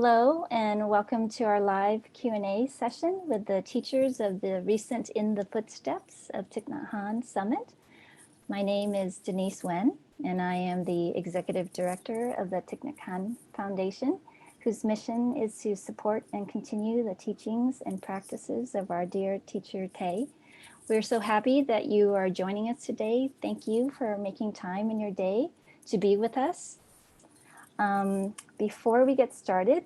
Hello and welcome to our live Q&A session with the teachers of the recent In the Footsteps of Thich Nhat Hanh Summit. My name is Denise Wen and I am the Executive Director of the Thich Nhat Hanh Foundation, whose mission is to support and continue the teachings and practices of our dear teacher Thich. We're so happy that you are joining us today. Thank you for making time in your day to be with us. Before we get started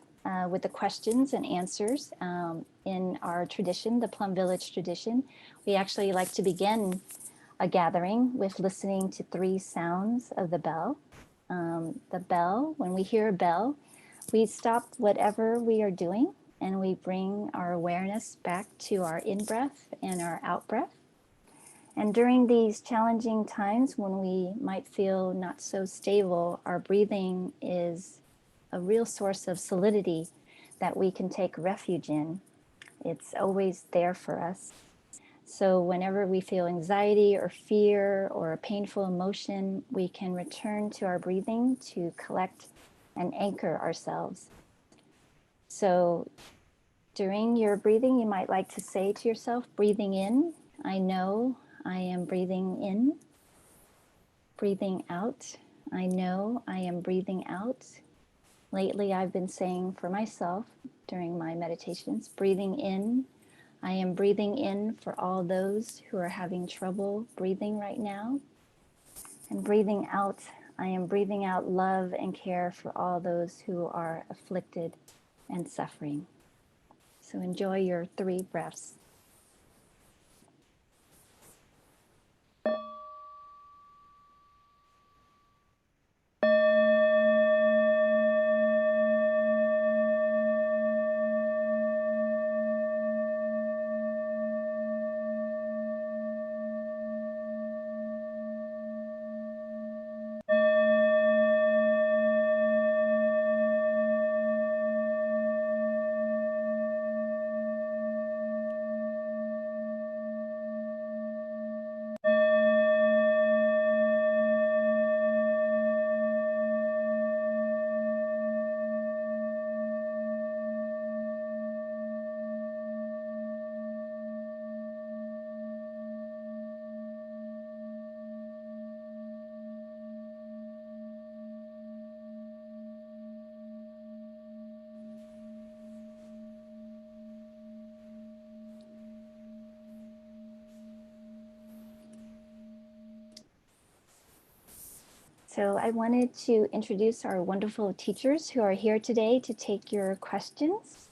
with the questions and answers, in our tradition, the Plum Village tradition, we actually like to begin a gathering with listening to 3 sounds of the bell. The bell, when we hear a bell, we stop whatever we are doing and we bring our awareness back to our in-breath and our out-breath. And during these challenging times when we might feel not so stable, our breathing is a real source of solidity that we can take refuge in. It's always there for us. So whenever we feel anxiety or fear or a painful emotion, we can return to our breathing to collect and anchor ourselves. So during your breathing, you might like to say to yourself, breathing in, I know I am breathing in. Breathing out, I know I am breathing out. Lately, I've been saying for myself during my meditations, breathing in, I am breathing in for all those who are having trouble breathing right now. And breathing out, I am breathing out love and care for all those who are afflicted and suffering. So enjoy your 3 breaths. So I wanted to introduce our wonderful teachers who are here today to take your questions.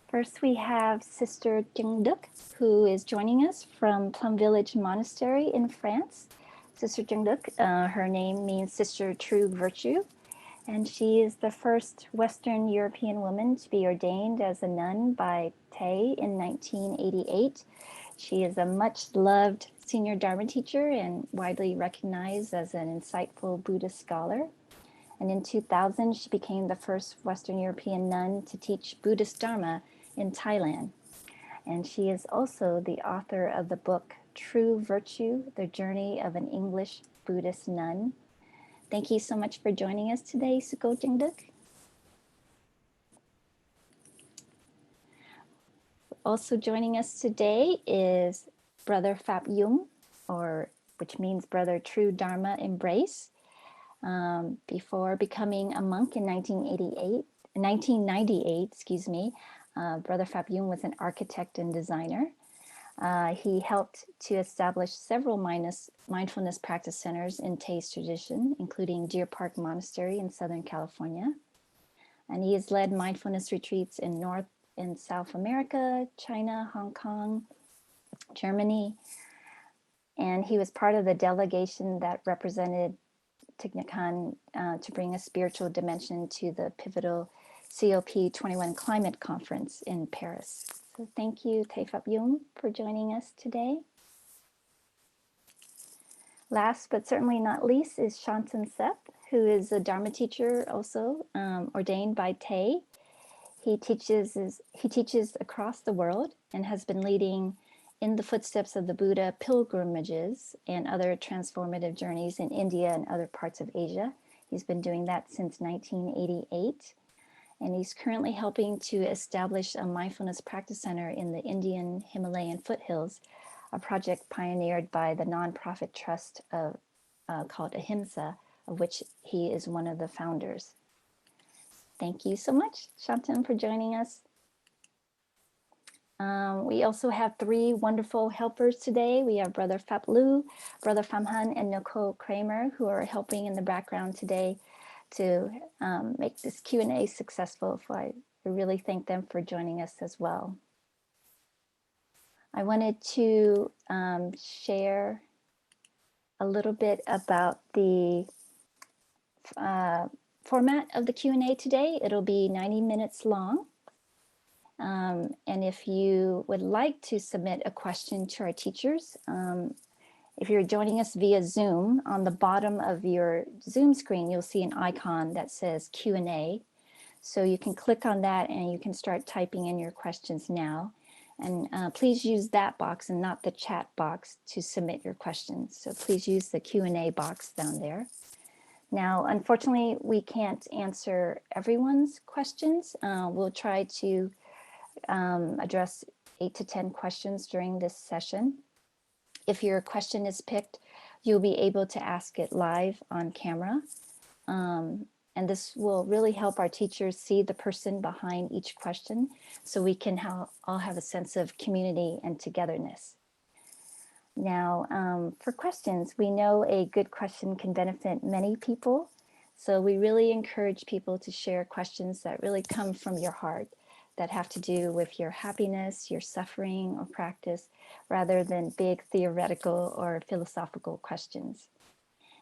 First, we have Sister Chan Duc, who is joining us from Plum Village Monastery in France. Sister Chan Duc, her name means Sister True Virtue, and she is the first Western European woman to be ordained as a nun by Thich in 1988. She is a much loved senior Dharma teacher and widely recognized as an insightful Buddhist scholar. And in 2000, she became the first Western European nun to teach Buddhist Dharma in Thailand. And she is also the author of the book True Virtue, The Journey of an English Buddhist Nun. Thank you so much for joining us today, Suko Chan Duc. Also joining us today is Brother Phap Dung, which means Brother True Dharma Embrace. Before becoming a monk in 1998, Brother Phap Dung was an architect and designer. He helped to establish several mindfulness practice centers in Thay's tradition, including Deer Park Monastery in Southern California. And he has led mindfulness retreats in North and South America, China, Hong Kong, Germany. And he was part of the delegation that represented Thich Nhat Hanh to bring a spiritual dimension to the pivotal COP21 climate conference in Paris. So thank you, Phap Dung, for joining us today. Last but certainly not least is Shantum Seth, who is a Dharma teacher also ordained by Thich. He teaches across the world and has been leading in the footsteps of the Buddha pilgrimages and other transformative journeys in India and other parts of Asia. He's been doing that since 1988. and he's currently helping to establish a mindfulness practice center in the Indian Himalayan foothills, a project pioneered by the nonprofit trust called Ahimsa, of which he is one of the founders. Thank you so much, Shantum, for joining us. We also have three wonderful helpers today. We have Brother Phap Lu, Brother Pham Hanh, and Nicole Kramer, who are helping in the background today to make this Q&A successful. So I really thank them for joining us as well. I wanted to share a little bit about the format of the Q&A today. It'll be 90 minutes long. And if you would like to submit a question to our teachers, if you're joining us via Zoom, on the bottom of your Zoom screen, you'll see an icon that says Q&A. So you can click on that and you can start typing in your questions now. And please use that box and not the chat box to submit your questions. So please use the Q&A box down there. Now, unfortunately, we can't answer everyone's questions. We'll try to address 8 to 10 questions during this session. If your question is picked, you'll be able to ask it live on camera. And this will really help our teachers see the person behind each question so we can all have a sense of community and togetherness. Now, for questions, we know a good question can benefit many people. So we really encourage people to share questions that really come from your heart, that have to do with your happiness, your suffering, or practice, rather than big theoretical or philosophical questions.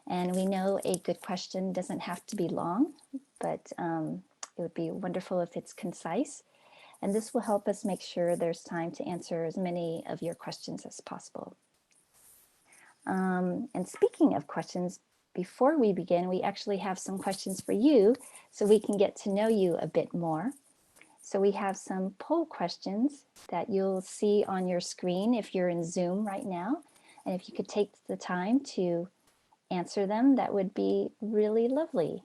And we know a good question doesn't have to be long, but it would be wonderful if it's concise. And this will help us make sure there's time to answer as many of your questions as possible. And speaking of questions, before we begin, we actually have some questions for you so we can get to know you a bit more. So we have some poll questions that you'll see on your screen if you're in Zoom right now. And if you could take the time to answer them, that would be really lovely.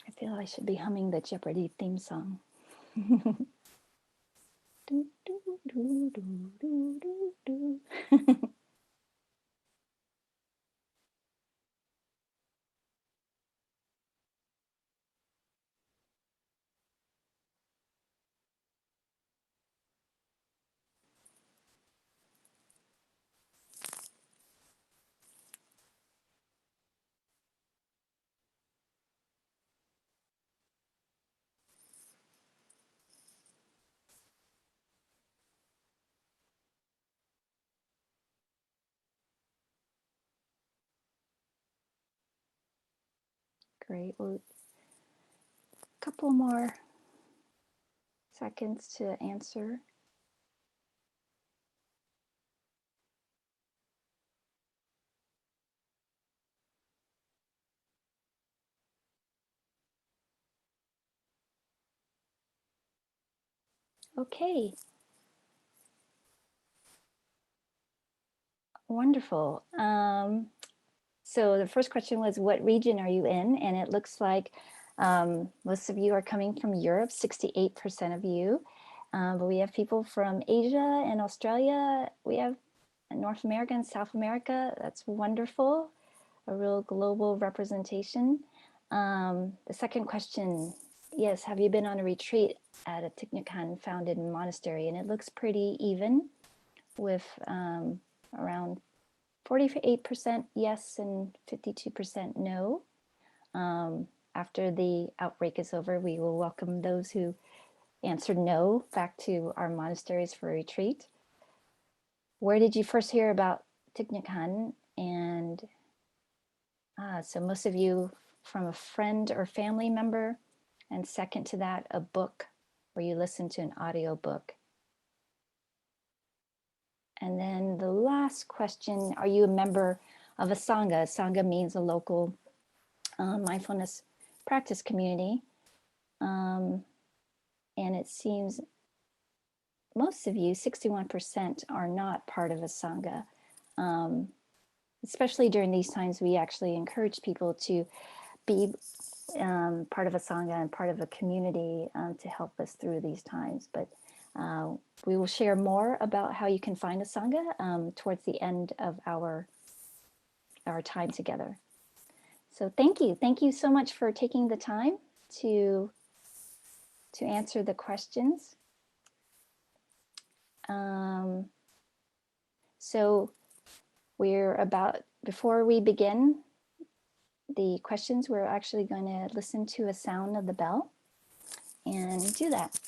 I feel I should be humming the Jeopardy theme song. Do, do, do, do, do, do, do. Great. Well, a couple more seconds to answer. Okay. Wonderful. So the first question was, what region are you in? And it looks like most of you are coming from Europe, 68% of you. But we have people from Asia and Australia. We have North America and South America. That's wonderful. A real global representation. The second question, yes, have you been on a retreat at a Thich Nhat Hanh founded monastery? And it looks pretty even with around 48% yes and 52% no. After the outbreak is over, we will welcome those who answered no back to our monasteries for a retreat. Where did you first hear about Thich Nhat Hanh? And so most of you from a friend or family member, and second to that, a book where you listen to an audio book. And then the last question, are you a member of a Sangha? Sangha means a local mindfulness practice community. And it seems most of you, 61%, are not part of a Sangha. Especially during these times, we actually encourage people to be part of a Sangha and part of a community to help us through these times. But we will share more about how you can find a Sangha towards the end of our time together. So thank you. Thank you so much for taking the time to answer the questions. So before we begin the questions, we're actually going to listen to a sound of the bell and do that.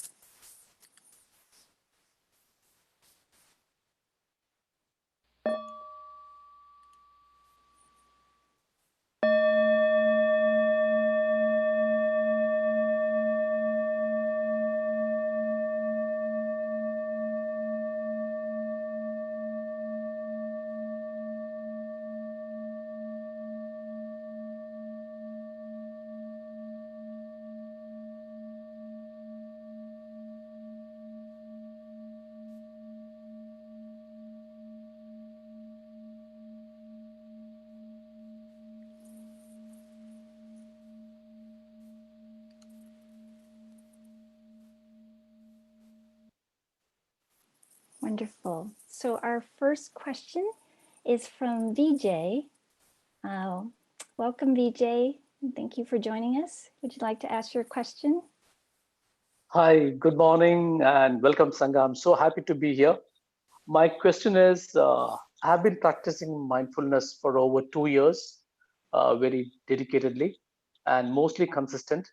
Wonderful. So our first question is from VJ. Welcome, VJ. Thank you for joining us. Would you like to ask your question? Hi, good morning and welcome, Sangha. I'm so happy to be here. My question is, I've been practicing mindfulness for over 2 years, very dedicatedly and mostly consistent.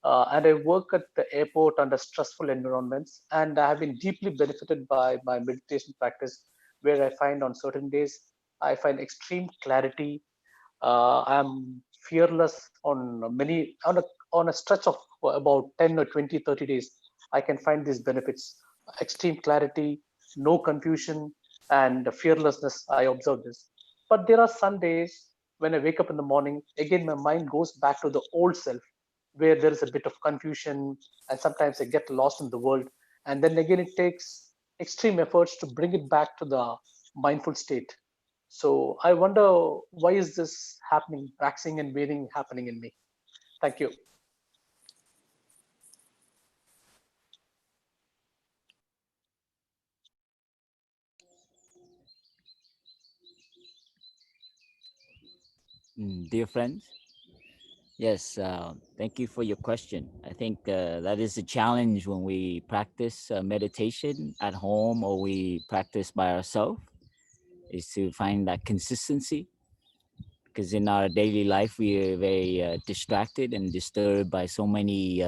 And I work at the airport under stressful environments, and I have been deeply benefited by my meditation practice, where I find on certain days I find extreme clarity. I'm fearless on a stretch of about 10 or 20, 30 days. I can find these benefits: extreme clarity, no confusion, and fearlessness. I observe this. But there are some days when I wake up in the morning, again, my mind goes back to the old self, where there is a bit of confusion, and sometimes I get lost in the world. And then again, it takes extreme efforts to bring it back to the mindful state. So I wonder, why is this happening, waxing and waning happening in me? Thank you. Dear friends, yes, thank you for your question. I think that is a challenge when we practice meditation at home or we practice by ourselves, is to find that consistency. Because in our daily life, we are very distracted and disturbed by so many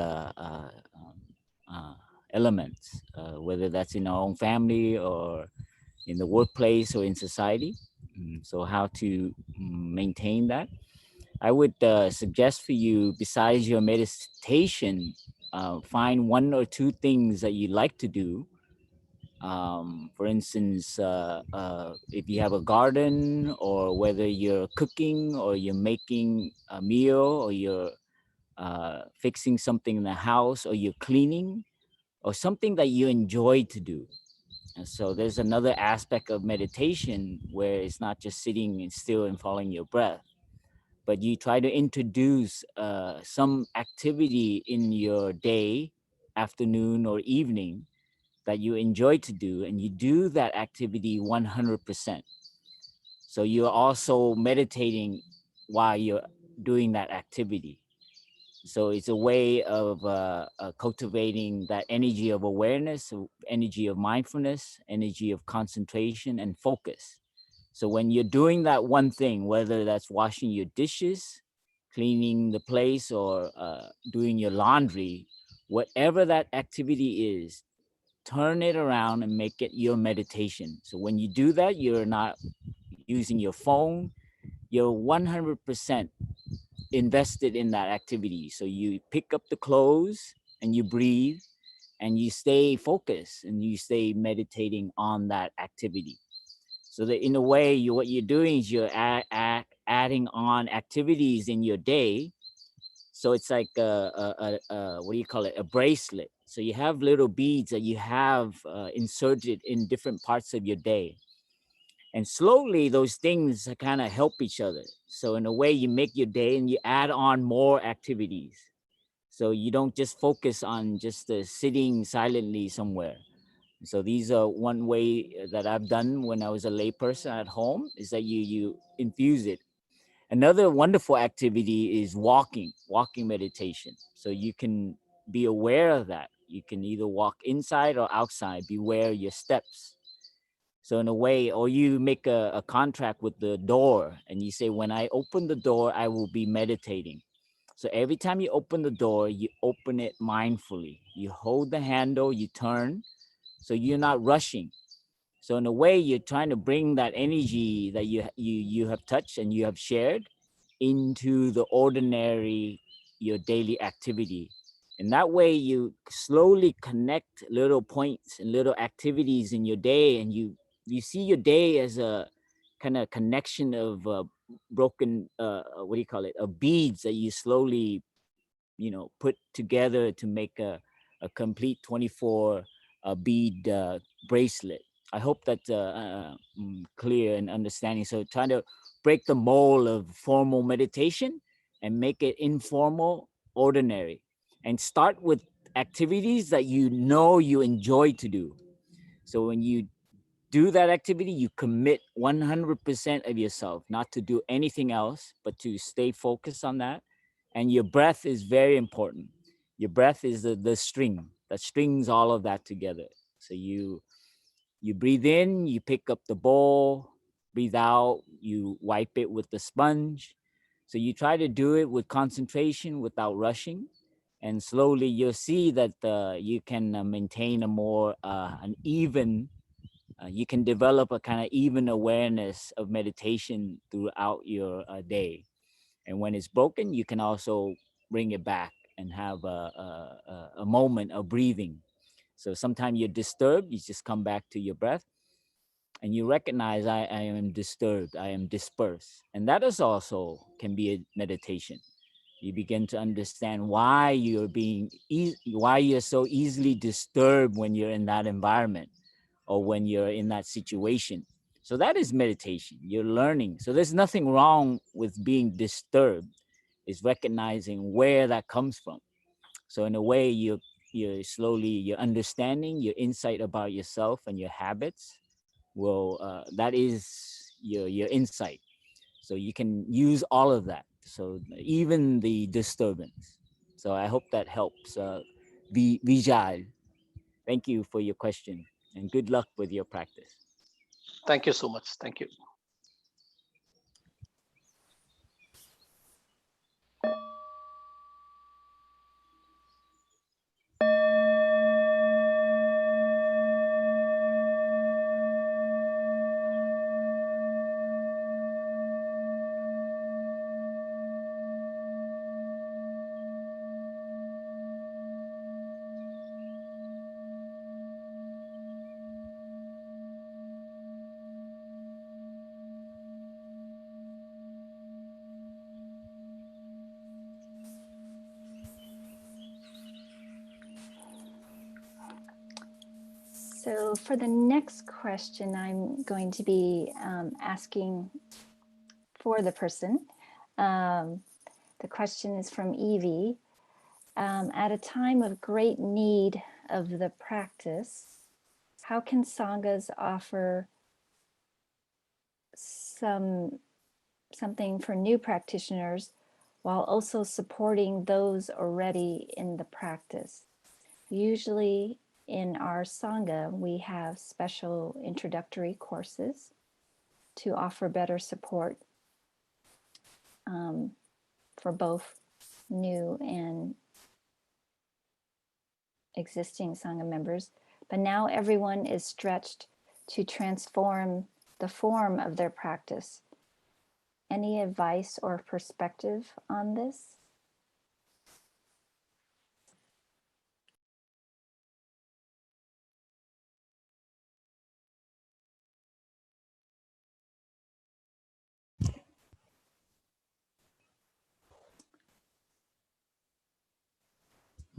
elements, whether that's in our own family or in the workplace or in society. So how to maintain that? I would suggest for you, besides your meditation, find one or two things that you like to do. For instance, if you have a garden, or whether you're cooking or you're making a meal, or you're fixing something in the house, or you're cleaning, or something that you enjoy to do. And so there's another aspect of meditation where it's not just sitting still and following your breath, but you try to introduce some activity in your day, afternoon or evening, that you enjoy to do, and you do that activity 100%. So you're also meditating while you're doing that activity. So it's a way of cultivating that energy of awareness, energy of mindfulness, energy of concentration and focus. So when you're doing that one thing, whether that's washing your dishes, cleaning the place, or doing your laundry, whatever that activity is, turn it around and make it your meditation. So when you do that, you're not using your phone, you're 100% invested in that activity. So you pick up the clothes and you breathe and you stay focused and you stay meditating on that activity. So that in a way, what you're doing is you're adding on activities in your day, So it's like what do you call it? A bracelet. So you have little beads that you have inserted in different parts of your day. And slowly those things kind of help each other. So in a way you make your day and you add on more activities. So you don't just focus on just sitting silently somewhere. So these are one way that I've done when I was a layperson at home, is that you infuse it. Another wonderful activity is walking meditation. So you can be aware of that. You can either walk inside or outside, beware your steps. So in a way, or you make a contract with the door and you say, when I open the door, I will be meditating. So every time you open the door, you open it mindfully. You hold the handle, you turn, so you're not rushing. So in a way, you're trying to bring that energy that you have touched and you have shared into the ordinary, your daily activity. And that way you slowly connect little points and little activities in your day, and you see your day as a kind of connection of broken, what do you call it, of beads that you slowly, put together to make a complete 24 bead bracelet. I hope that's clear and understanding. So trying to break the mold of formal meditation and make it informal, ordinary, and start with activities that you enjoy to do. So when you do that activity, you commit 100% of yourself, not to do anything else, but to stay focused on that. And your breath is very important. Your breath is the string that strings all of that together. So you breathe in, you pick up the bowl, breathe out, you wipe it with the sponge. So you try to do it with concentration without rushing. And slowly you'll see that you can maintain a more an even, you can develop a kind of even awareness of meditation throughout your day. And when it's broken, you can also bring it back and have a moment of breathing. So sometimes you're disturbed, you just come back to your breath and you recognize I am disturbed, I am dispersed. And that is also can be a meditation. You begin to understand why why you're so easily disturbed when you're in that environment or when you're in that situation. So that is meditation. You're learning. So there's nothing wrong with being disturbed. It's recognizing where that comes from. So in a way, you're slowly, your understanding, your insight about yourself and your habits will, that is your insight. So you can use all of that. So even the disturbance. So I hope that helps. Vijay, thank you for your question and good luck with your practice. Thank you so much. Thank you. So for the next question, I'm going to be asking for the person. The question is from Evie. At a time of great need of the practice, how can Sanghas offer something for new practitioners while also supporting those already in the practice? Usually in our Sangha, we have special introductory courses to offer better support for both new and existing Sangha members. But now everyone is stretched to transform the form of their practice. Any advice or perspective on this?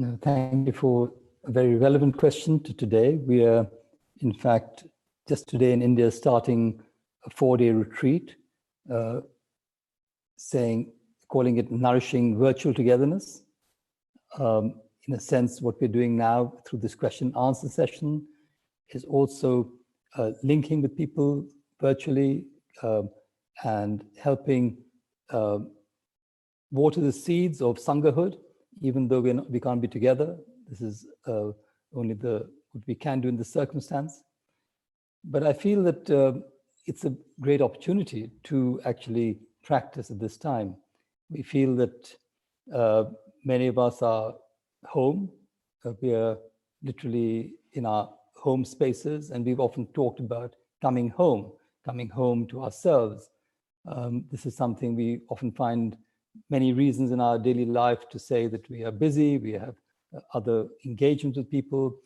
No, thank you for a very relevant question to today. We are, in fact, just today in India starting a 4-day retreat, calling it Nourishing Virtual Togetherness. In a sense, what we're doing now through this question and answer session is also linking with people virtually and helping water the seeds of Sanghahood, even though we can't be together. This is only what we can do in this circumstance. But I feel that it's a great opportunity to actually practice at this time. We feel that many of us are home. We are literally in our home spaces, and we've often talked about coming home to ourselves. This is something we often find many reasons in our daily life to say that we are busy, we have other engagements with people,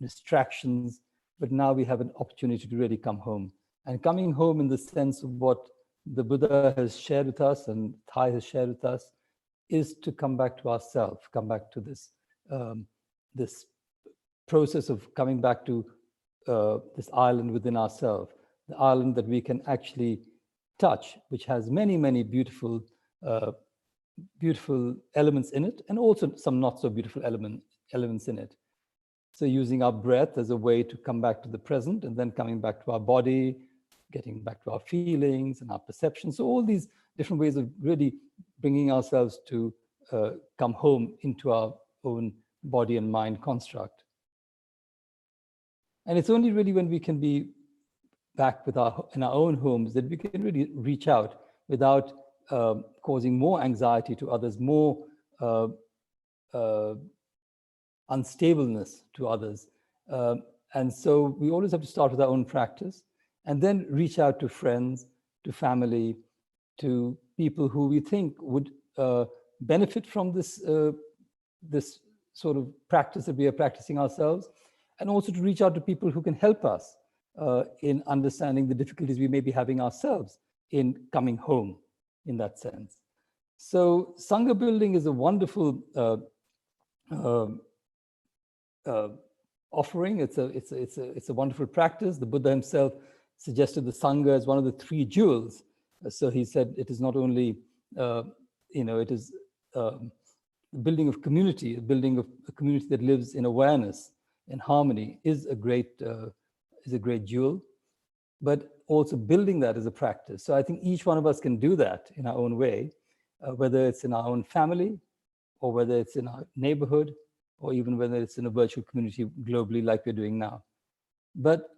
distractions, but now we have an opportunity to really come home. And coming home in the sense of what the Buddha has shared with us and Thich has shared with us is to come back to ourselves, come back to this, this process of coming back to this island within ourselves, the island that we can actually touch, which has many, many beautiful beautiful elements in it, and also some not so beautiful elements in it. So using our breath as a way to come back to the present, and then coming back to our body, getting back to our feelings and our perceptions. So all these different ways of really bringing ourselves to come home into our own body and mind construct. And it's only really when we can be back in our own homes that we can really reach out without causing more anxiety to others, more unstableness to others. And so we always have to start with our own practice and then reach out to friends, to family, to people who we think would benefit from this, this sort of practice that we are practicing ourselves, and also to reach out to people who can help us in understanding the difficulties we may be having ourselves in coming home in that sense. So Sangha building is a wonderful offering. It's a wonderful practice. The Buddha himself suggested the Sangha as one of the 3 jewels. So he said it is not only, it is building of community, building of a community that lives in awareness, in harmony, is a great jewel, but also building that as a practice. So I think each one of us can do that in our own way, whether it's in our own family, or whether it's in our neighborhood, or even whether it's in a virtual community globally like we're doing now. But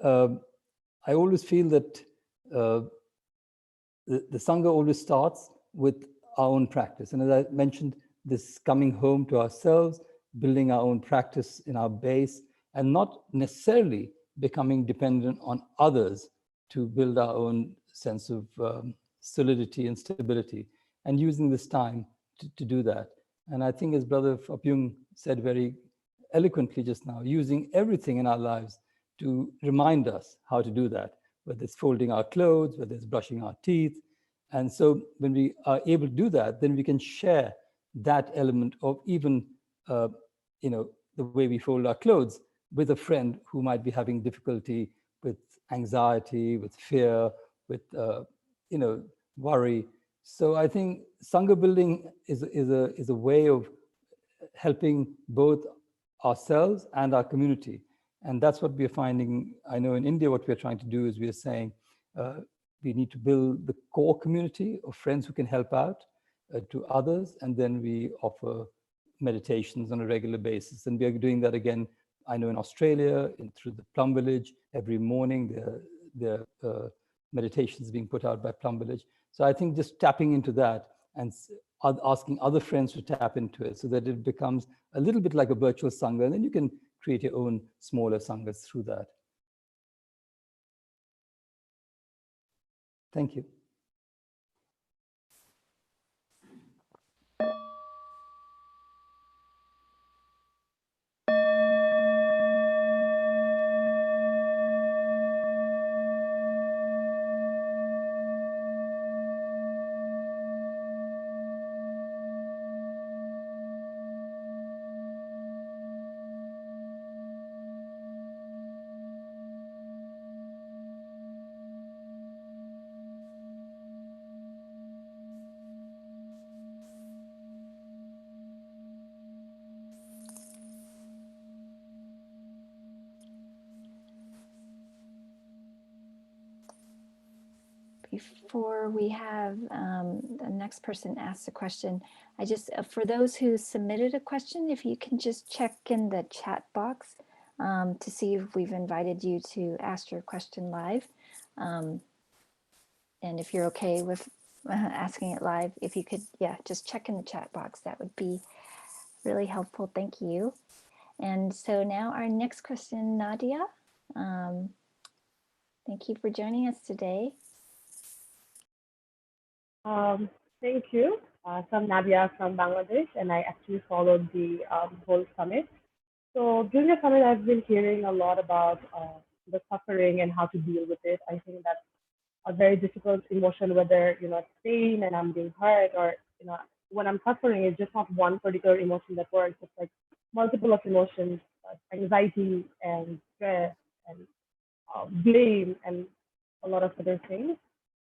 I always feel that the Sangha always starts with our own practice. And as I mentioned, this coming home to ourselves, building our own practice in our base, and not necessarily becoming dependent on others to build our own sense of solidity and stability, and using this time to do that. And I think, as Brother Phap Dung said very eloquently just now, using everything in our lives to remind us how to do that, whether it's folding our clothes, whether it's brushing our teeth. And so when we are able to do that, then we can share that element of even, the way we fold our clothes with a friend who might be having difficulty with anxiety, with fear, with, worry. So I think Sangha building is a way of helping both ourselves and our community. And that's what we're finding. I know in India, what we're trying to do is we're saying we need to build the core community of friends who can help out to others. And then we offer meditations on a regular basis. And we are doing that again, I know in Australia, through the Plum Village, every morning there are meditations being put out by Plum Village. So I think just tapping into that and asking other friends to tap into it so that it becomes a little bit like a virtual Sangha, and then you can create your own smaller Sanghas through that. Thank you. before we have the next person ask the question, I just, for those who submitted a question, if you can just check in the chat box to see if we've invited you to ask your question live. And if you're okay with asking it live, if you could, yeah, just check in the chat box, that would be really helpful. Thank you. And so now our next question, Nadia. Thank you for joining us today. Thank you. So I'm Nadia from Bangladesh, and I actually followed the whole summit. So during the summit, I've been hearing a lot about the suffering and how to deal with it. I think that's a very difficult emotion, whether it's pain and I'm being hurt, or when I'm suffering, it's just not one particular emotion that works. It's like multiple of emotions, anxiety and stress and blame and a lot of other things.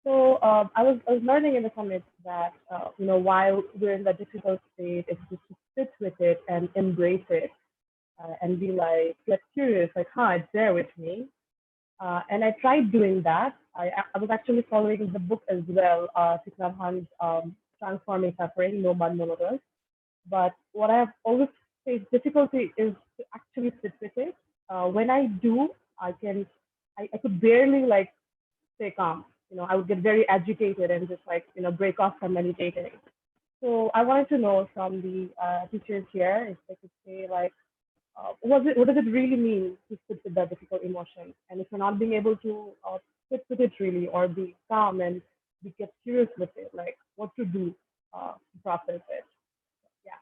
So I was learning in the summit that while we're in that difficult state, it's just to sit with it and embrace it and be like, get curious, like, it's there with me. And I tried doing that. I was actually following the book as well, Thich Han's Transforming Suffering, No Mud, No Noodles. But what I've always faced difficulty is to actually sit with it. When I do, I could barely stay calm. I would get very agitated and just break off from meditating. So I wanted to know from the teachers here if they could say what does it really mean to sit with that difficult emotion? And if you're not being able to sit with it really, or be calm and get curious with it, what to do to process it. Yeah.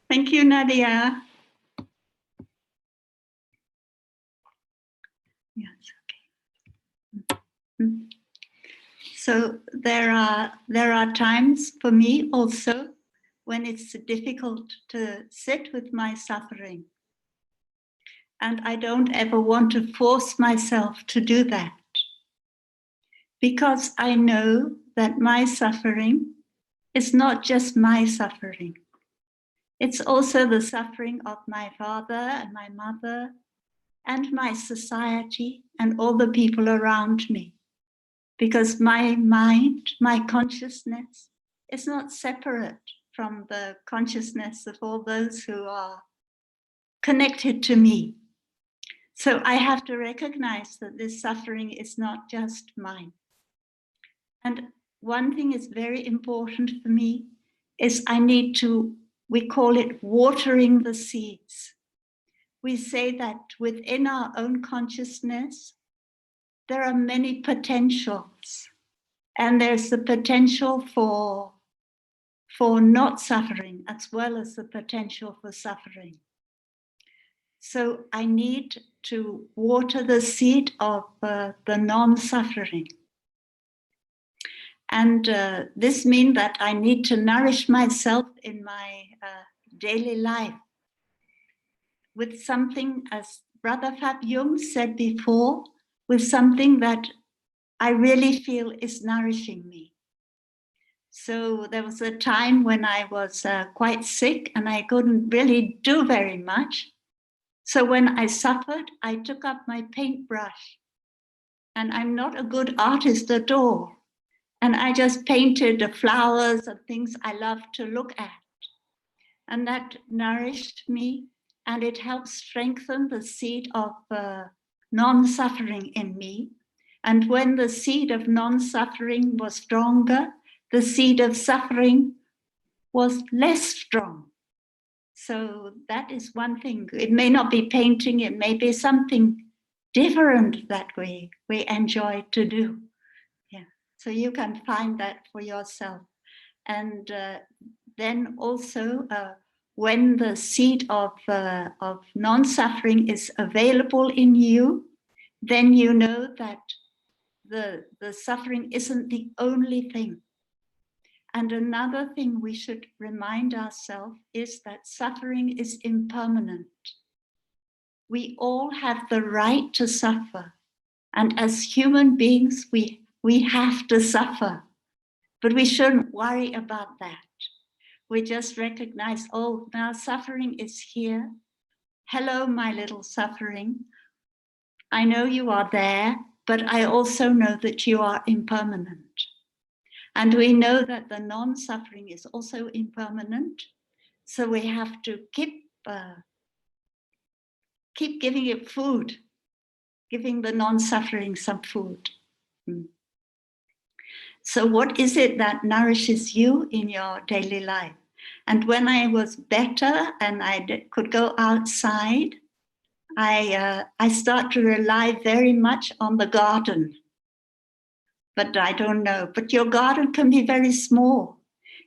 Thank you, Nadia. Yes, okay. So there are times for me also when it's difficult to sit with my suffering. And I don't ever want to force myself to do that, because I know that my suffering is not just my suffering. It's also the suffering of my father and my mother and my society and all the people around me. Because my mind, my consciousness is not separate from the consciousness of all those who are connected to me. So I have to recognize that this suffering is not just mine. And one thing is very important for me is I need to, we call it watering the seeds. We say that within our own consciousness, there are many potentials. And there's the potential for not suffering, as well as the potential for suffering. So I need to water the seed of the non-suffering. And this means that I need to nourish myself in my daily life with something, as Brother Phap Dung said before, with something that I really feel is nourishing me. So there was a time when I was quite sick and I couldn't really do very much. So when I suffered, I took up my paintbrush, and I'm not a good artist at all. And I just painted the flowers and things I love to look at. And that nourished me, and it helped strengthen the seed of non-suffering in me. And when the seed of non-suffering was stronger, the seed of suffering was less strong. So that is one thing. It may not be painting, it may be something different that we enjoy to do. Yeah. So you can find that for yourself. And then also when the seed of non-suffering is available in you, then you know that the suffering isn't the only thing. And another thing we should remind ourselves is that suffering is impermanent. We all have the right to suffer. And as human beings, we have to suffer. But we shouldn't worry about that. We just recognize, oh, now suffering is here. Hello, my little suffering. I know you are there, but I also know that you are impermanent. And we know that the non-suffering is also impermanent. So we have to keep giving it food, giving the non-suffering some food. So what is it that nourishes you in your daily life? And when I was better and I could go outside, I start to rely very much on the garden. But I don't know, but your garden can be very small.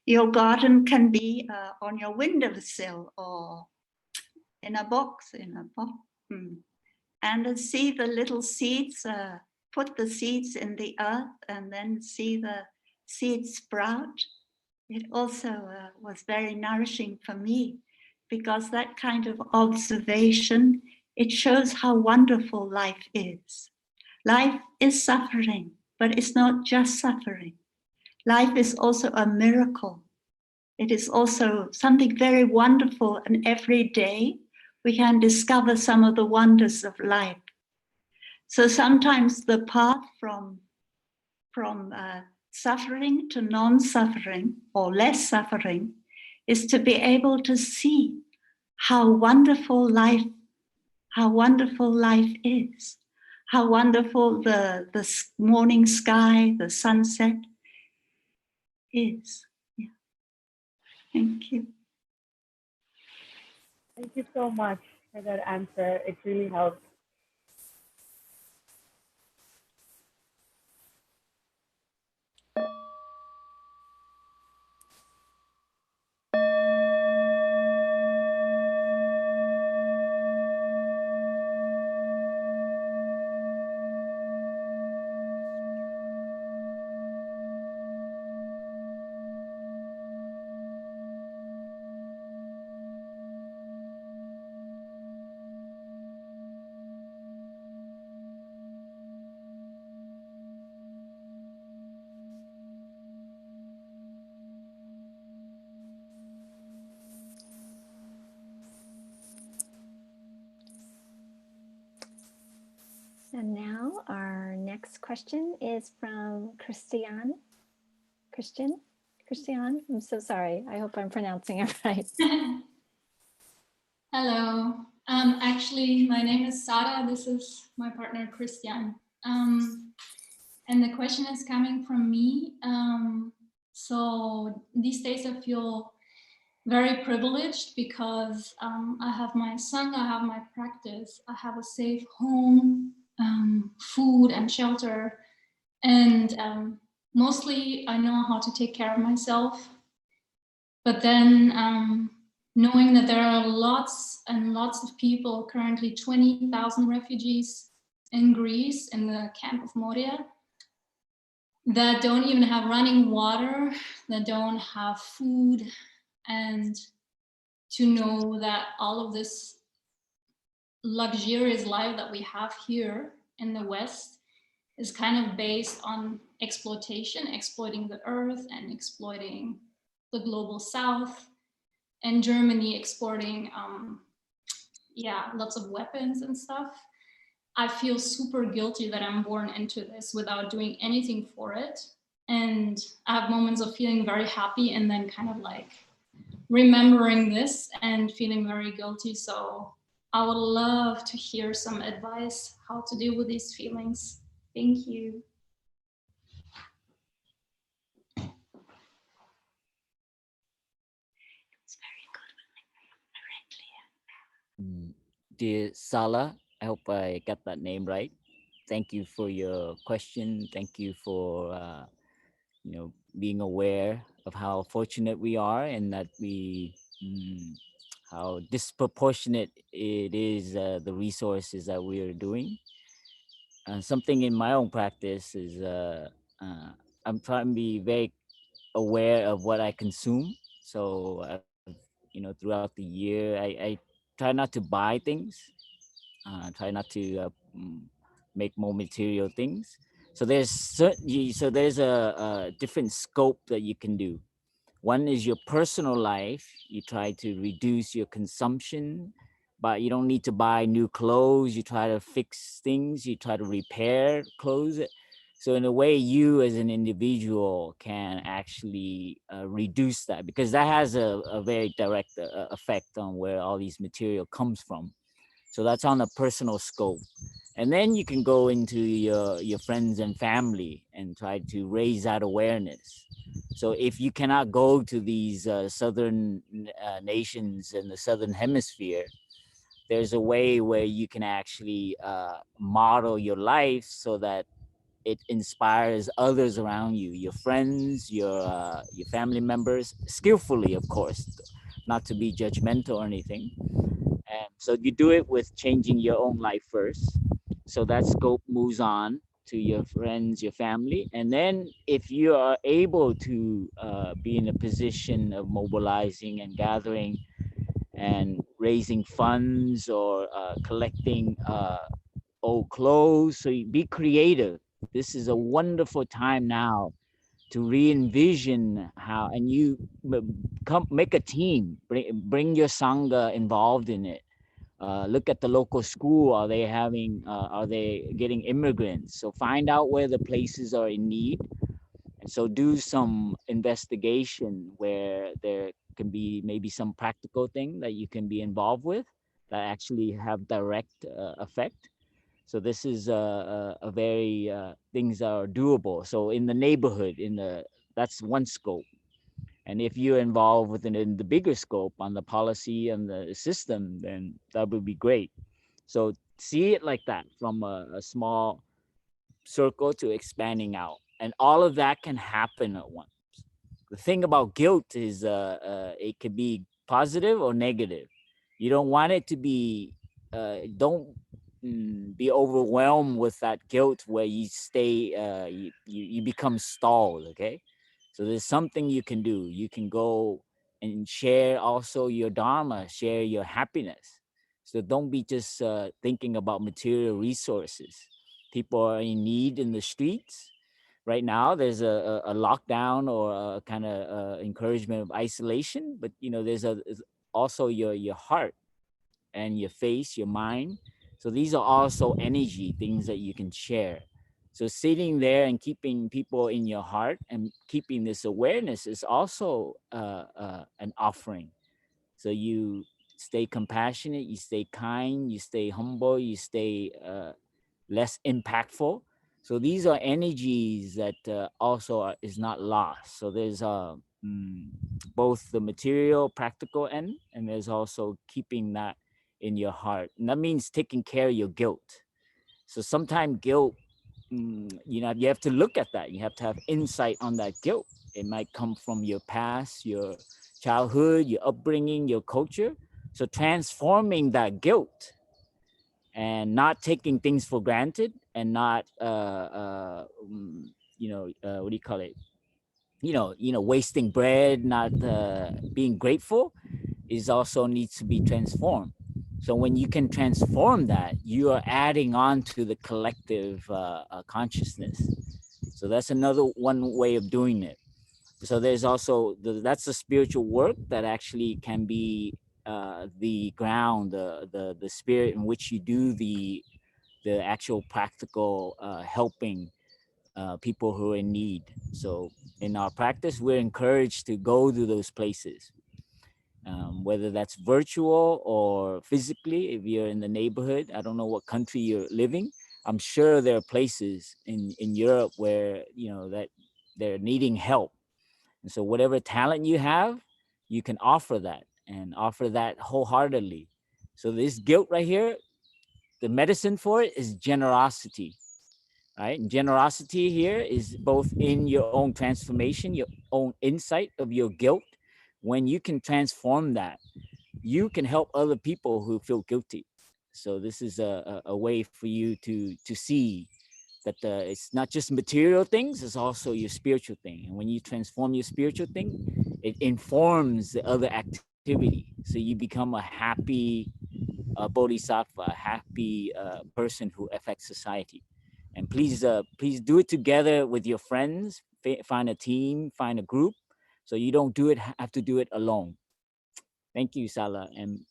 Your garden can be on your windowsill or in a box, and see the little seeds, put the seeds in the earth and then see the seeds sprout. It also was very nourishing for me, because that kind of observation, it shows how wonderful life is. Life is suffering, but it's not just suffering. Life is also a miracle. It is also something very wonderful, and every day we can discover some of the wonders of life. So sometimes the path from suffering to non-suffering or less suffering is to be able to see how wonderful life is, how wonderful the morning sky, the sunset is. Yeah. Thank you. Thank you so much for that answer. It really helped. And now our next question is from Christian. Christian, I'm so sorry. I hope I'm pronouncing it right. Hello. Actually, my name is Sara. This is my partner, Christian. And the question is coming from me. So these days I feel very privileged because I have my Sangha, I have my practice, I have a safe home, food and shelter, and mostly I know how to take care of myself. But then knowing that there are lots and lots of people, currently 20,000 refugees in Greece in the camp of Moria, that don't even have running water, that don't have food, and to know that all of this luxurious life that we have here in the West is kind of based on exploitation, exploiting the earth and exploiting the global South, and Germany exporting lots of weapons and stuff. I feel super guilty that I'm born into this without doing anything for it. And I have moments of feeling very happy and then kind of like remembering this and feeling very guilty. So I would love to hear some advice how to deal with these feelings. Thank you. Dear Sala, I hope I got that name right. Thank you for your question. Thank you for being aware of how fortunate we are, and that how disproportionate it is, the resources that we are doing. Something in my own practice is I'm trying to be very aware of what I consume. So throughout the year, I try not to buy things, try not to make more material things. So there's a different scope that you can do. One is your personal life. You try to reduce your consumption, but you don't need to buy new clothes. You try to fix things. You try to repair clothes. So in a way, you as an individual can actually reduce that, because that has a very direct effect on where all these material comes from. So that's on a personal scope. And then you can go into your friends and family and try to raise that awareness. So if you cannot go to these southern nations in the southern hemisphere, there's a way where you can actually model your life so that it inspires others around you, your friends, your family members, skillfully, of course, not to be judgmental or anything. And so you do it with changing your own life first. So that scope moves on to your friends, your family. And then if you are able to be in a position of mobilizing and gathering and raising funds or collecting old clothes, so you be creative. This is a wonderful time now to re-envision how, and you come make a team, bring your sangha involved in it. Look at the local school. Are they getting immigrants? So find out where the places are in need. And so do some investigation where there can be maybe some practical thing that you can be involved with that actually have direct effect. So this is a very things that are doable. So in the neighborhood, that's one scope. And if you're involved in the bigger scope on the policy and the system, then that would be great. So see it like that, from a small circle to expanding out. And all of that can happen at once. The thing about guilt is it could be positive or negative. You don't want it to be, don't be overwhelmed with that guilt where you stay, you become stalled, okay? So there's something you can do. You can go and share also your Dharma, share your happiness. So don't be just thinking about material resources. People are in need in the streets. Right now, there's a lockdown or a kind of encouragement of isolation, but there's also your heart and your face, your mind. So these are also energy things that you can share. So sitting there and keeping people in your heart and keeping this awareness is also an offering. So you stay compassionate, you stay kind, you stay humble, you stay less impactful. So these are energies that also is not lost. So there's both the material, practical end, and there's also keeping that in your heart. And that means taking care of your guilt. So sometimes guilt, you have to look at that. You have to have insight on that guilt. It might come from your past, your childhood, your upbringing, your culture. So transforming that guilt and not taking things for granted and not what do you call it, wasting bread, not being grateful, is also needs to be transformed. So when you can transform that, you are adding on to the collective consciousness. So that's another one way of doing it. So there's also that's the spiritual work that actually can be the ground, the spirit in which you do the actual practical helping people who are in need. So in our practice, we're encouraged to go to those places, whether that's virtual or physically. If you're in the neighborhood, I don't know what country you're living. I'm sure there are places in Europe where that they're needing help. And so whatever talent you have, you can offer that and offer that wholeheartedly. So this guilt right here, the medicine for it is generosity, right? And generosity here is both in your own transformation, your own insight of your guilt. When you can transform that, you can help other people who feel guilty. So this is a way for you to see that it's not just material things, it's also your spiritual thing. And when you transform your spiritual thing, it informs the other activity. So you become a happy bodhisattva, a happy person who affects society. And please do it together with your friends. Find a team, find a group, So you don't do it, have to do it alone. Thank you, Sala. And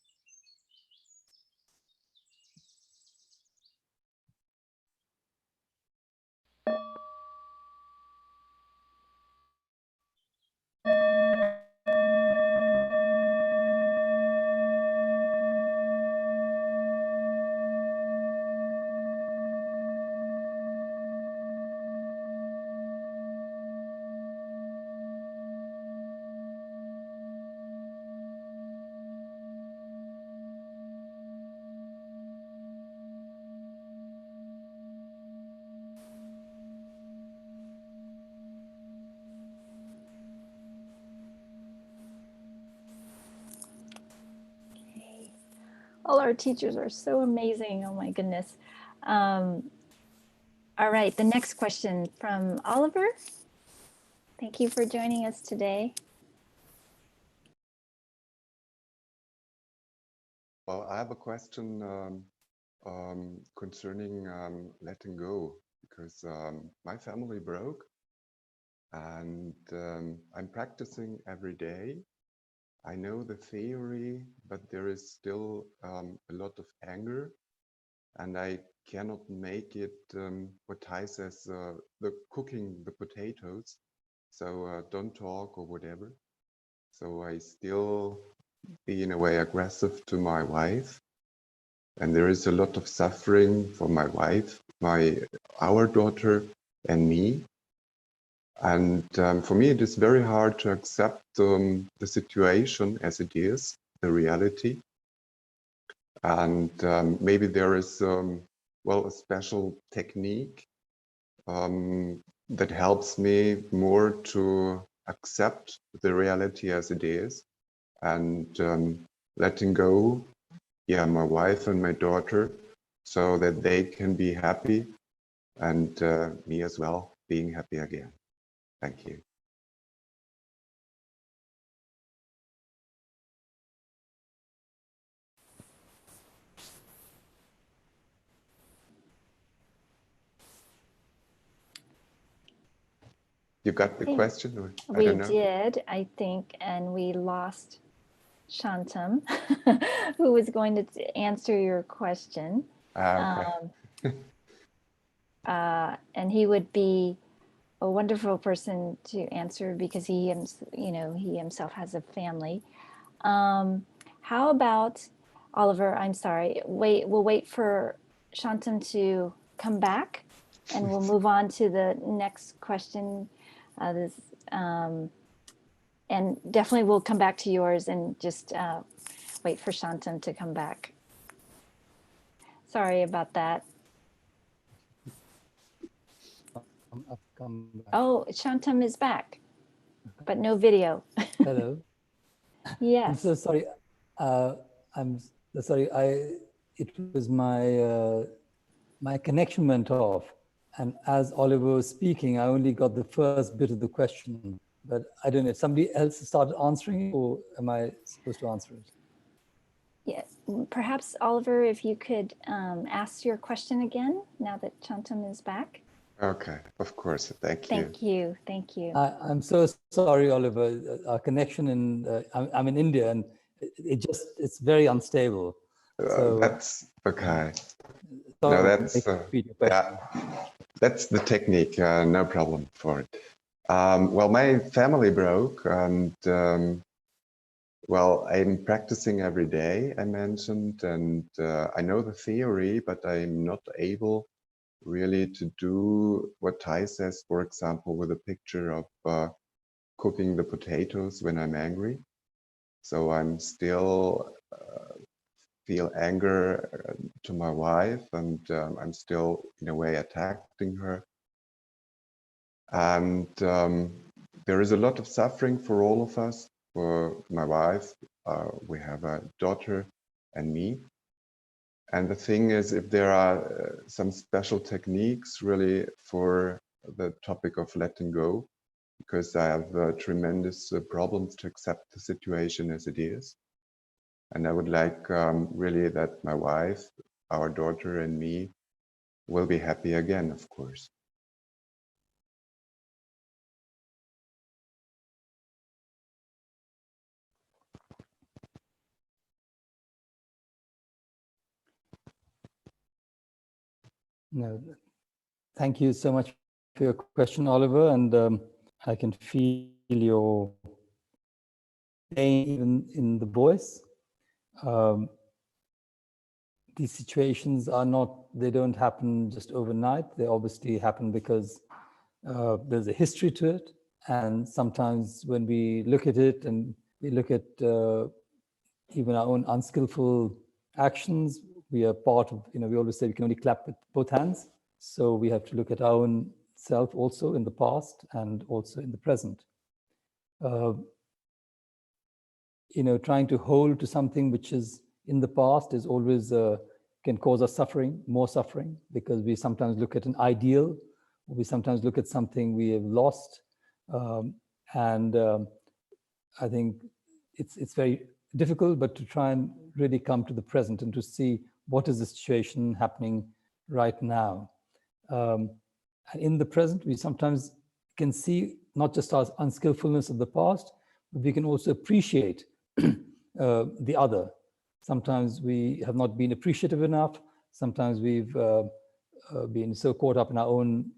All our teachers are so amazing. Oh my goodness. All right, the next question from Oliver. Thank you for joining us today. Well, I have a question concerning letting go, because my family broke, and I'm practicing every day. I know the theory, but there is still a lot of anger, and I cannot make it what Thai says, the cooking the potatoes. So don't talk or whatever. So I still be in a way aggressive to my wife, and there is a lot of suffering for my wife, our daughter, and me. And for me, it is very hard to accept the situation as it is, the reality. And maybe there is, well, a special technique that helps me more to accept the reality as it is, and letting go, yeah, my wife and my daughter, so that they can be happy, and me as well, being happy again. Thank you. You got the question? Or, I We don't know. did, I think, and we lost Shantum, who was going to answer your question. Okay. And he would be a wonderful person to answer because he himself has a family. How about Oliver? I'm sorry. We'll wait for Shantum to come back, and we'll move on to the next question. And definitely we'll come back to yours and just wait for Shantum to come back. Sorry about that. I've come back. Oh, Shantum is back, but no video. Hello. Yes. I'm so sorry. I'm so sorry. It was my my connection went off, and as Oliver was speaking, I only got the first bit of the question. But I don't know if somebody else started answering, or am I supposed to answer it? Yeah, perhaps Oliver, if you could ask your question again now that Shantum is back. Okay, of course. Thank you. Thank you. Thank you. I'm so sorry, Oliver. Our connection in I'm in India, and it's very unstable. So That's okay. sorry, No, that's repeat your question. yeah, that's the technique. No problem for it. Well, my family broke, and well, I'm practicing every day, I mentioned, and I know the theory, but I'm not able really to do what Thai says, for example, with a picture of cooking the potatoes when I'm angry. So I'm still feel anger to my wife, and I'm still in a way attacking her. And there is a lot of suffering for all of us. For my wife, we have a daughter, and me. And the thing is, if there are some special techniques really for the topic of letting go, because I have tremendous problems to accept the situation as it is. And I would like really that my wife, our daughter, and me will be happy again, of course. No, thank you so much for your question, Oliver. And I can feel your pain even in the voice. These situations are not, they don't happen just overnight. They obviously happen because there's a history to it. And sometimes when we look at it and we look at even our own unskillful actions, we are part of, we always say we can only clap with both hands. So we have to look at our own self also in the past and also in the present. Trying to hold to something which is in the past is always can cause us suffering, more suffering, because we sometimes look at an ideal, or we sometimes look at something we have lost. I think it's very difficult, but to try and really come to the present and to see what is the situation happening right now. And in the present, we sometimes can see not just our unskillfulness of the past, but we can also appreciate the other. Sometimes we have not been appreciative enough. Sometimes we've been so caught up in our own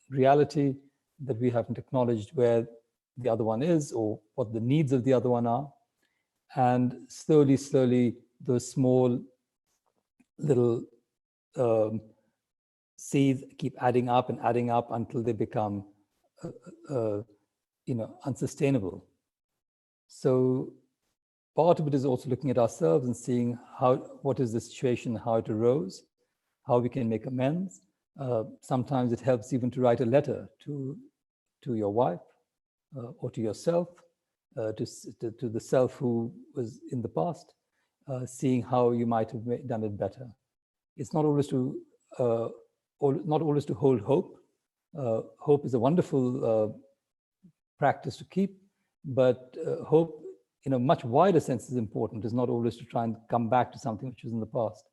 reality that we haven't acknowledged where the other one is or what the needs of the other one are. And slowly, slowly, those small little seeds keep adding up and adding up until they become, unsustainable. So part of it is also looking at ourselves and seeing what is the situation, how it arose, how we can make amends. Sometimes it helps even to write a letter to your wife or to yourself, to the self who was in the past, seeing how you might have done it better. It's not always to hold hope. Hope is a wonderful practice to keep, but hope in a much wider sense is important. It's not always to try and come back to something which was in the past.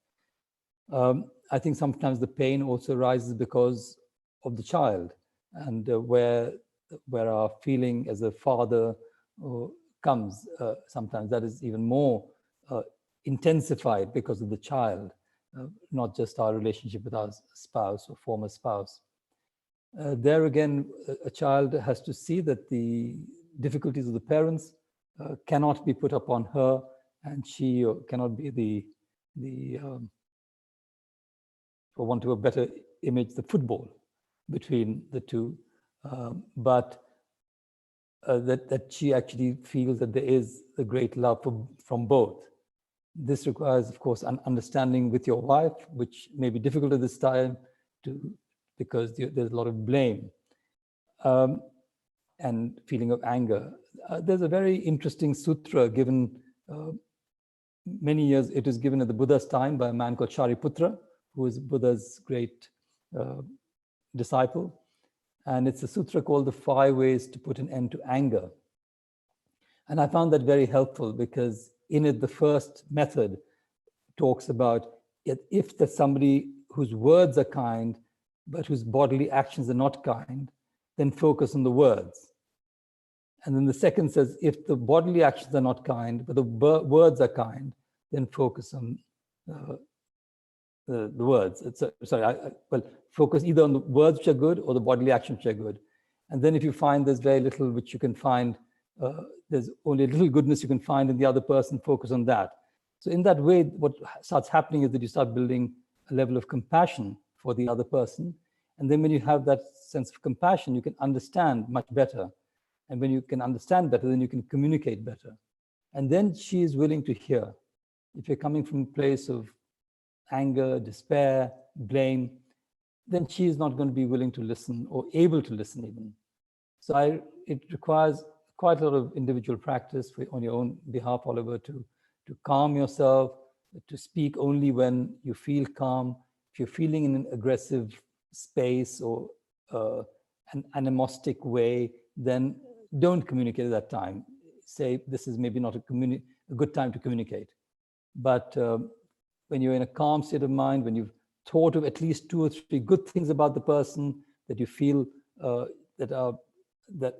I think sometimes the pain also arises because of the child, and where our feeling as a father comes, sometimes that is even more intensified because of the child, not just our relationship with our spouse or former spouse. There again, a child has to see that the difficulties of the parents cannot be put upon her, and she cannot be the for want of a better image, the football between the two, but that she actually feels that there is a great love from both. This requires, of course, an understanding with your wife, which may be difficult at this time because there's a lot of blame and feeling of anger. There's a very interesting sutra given many years. It was given at the Buddha's time by a man called Shariputra, who is Buddha's great disciple. And it's a sutra called the 5 Ways to Put an End to Anger. And I found that very helpful because in it, the first method talks about if there's somebody whose words are kind, but whose bodily actions are not kind, then focus on the words. And then the second says, if the bodily actions are not kind, but the words are kind, then focus on the words. Focus either on the words which are good or the bodily actions which are good. And then if you find there's very little which you can find, there's only a little goodness you can find in the other person, focus on that. So in that way, what starts happening is that you start building a level of compassion for the other person. And then when you have that sense of compassion, you can understand much better. And when you can understand better, then you can communicate better. And then she is willing to hear. If you're coming from a place of anger, despair, blame, then she is not going to be willing to listen or able to listen even. So it requires quite a lot of individual practice on your own behalf, Oliver, to calm yourself, to speak only when you feel calm. If you're feeling in an aggressive space or an animostic way, then don't communicate at that time. Say, this is maybe not a good time to communicate. But when you're in a calm state of mind, when you've thought of at least 2 or 3 good things about the person, that you feel that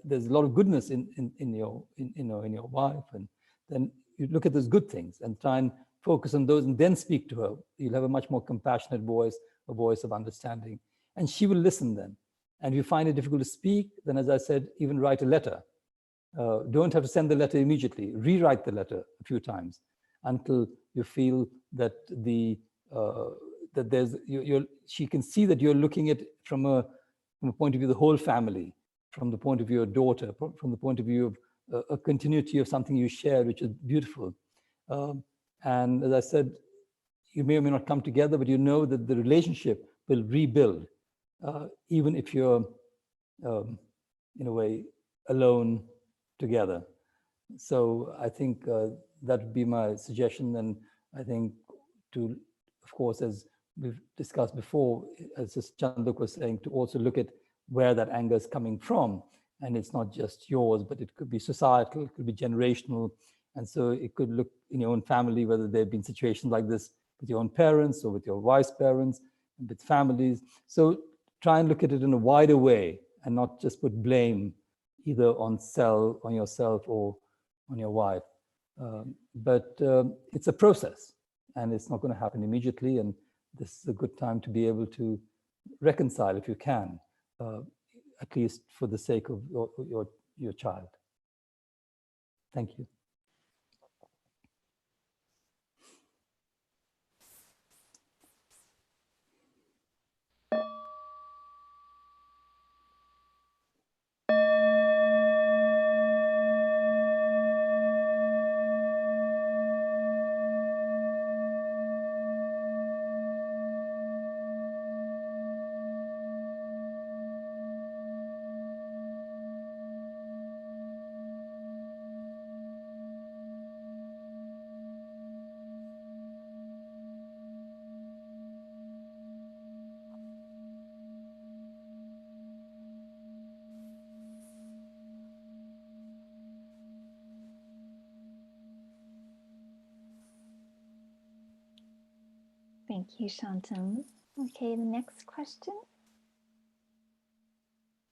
there's a lot of goodness in your wife, and then you look at those good things and try and focus on those and then speak to her. You'll have a much more compassionate voice, a voice of understanding. And she will listen then. And if you find it difficult to speak, then as I said, even write a letter. Don't have to send the letter immediately. Rewrite the letter a few times until you feel that she can see that you're looking at from a point of view of the whole family, from the point of view of your daughter, from the point of view of a continuity of something you share, which is beautiful. And as I said, you may or may not come together, but you know that the relationship will rebuild, even if you're, in a way, alone together. So I think that would be my suggestion. And I think to, of course, as we've discussed before, as Sister Chan Duc was saying, to also look at where that anger is coming from. And it's not just yours, but it could be societal, it could be generational. And so it could look in your own family, whether there have been situations like this with your own parents or with your wife's parents, and with families. So try and look at it in a wider way and not just put blame either on yourself or on your wife. But it's a process and it's not going to happen immediately. And this is a good time to be able to reconcile if you can, at least for the sake of your child. Thank you. Thank you, Shantum. Okay, the next question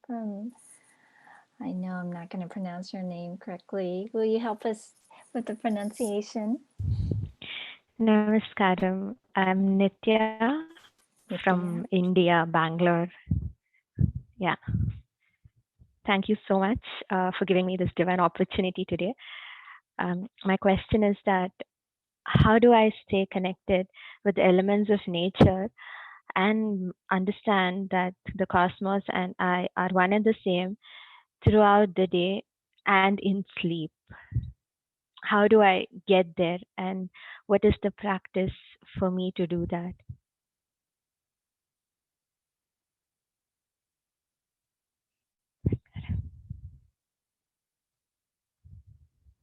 from, I know I'm not going to pronounce your name correctly. Will you help us with the pronunciation? Namaskaram. I'm Nitya from India, Bangalore. Yeah. Thank you so much for giving me this divine opportunity today. My question is that how do I stay connected with the elements of nature and understand that the cosmos and I are one and the same throughout the day and in sleep? How do I get there, and what is the practice for me to do that?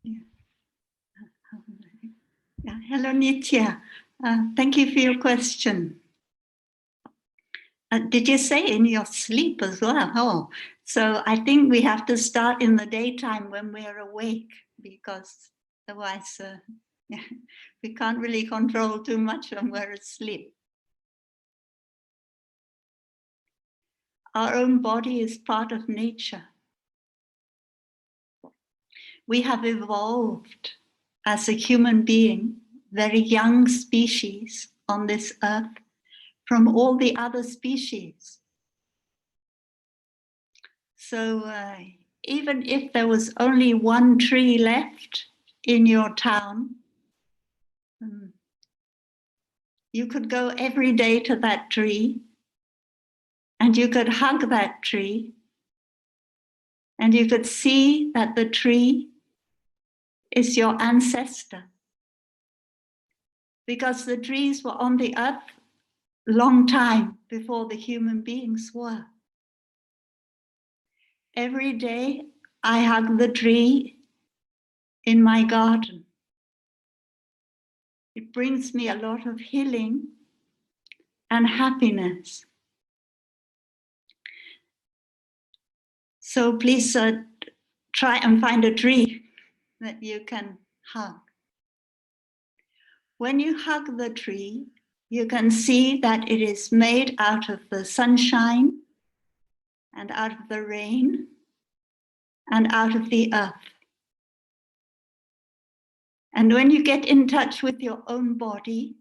Yeah. Hello, Nitya. Thank you for your question. Did you say in your sleep as well? Oh, so I think we have to start in the daytime when we're awake, because otherwise we can't really control too much when we're asleep. Our own body is part of nature. We have evolved as a human being, very young species on this earth, from all the other species. So even if there was only one tree left in your town, you could go every day to that tree and you could hug that tree and you could see that the tree is your ancestor, because the trees were on the earth long time before the human beings were. Every day I hug the tree in my garden. It brings me a lot of healing and happiness. So please try and find a tree that you can hug. When you hug the tree, you can see that it is made out of the sunshine and out of the rain and out of the earth. And when you get in touch with your own body,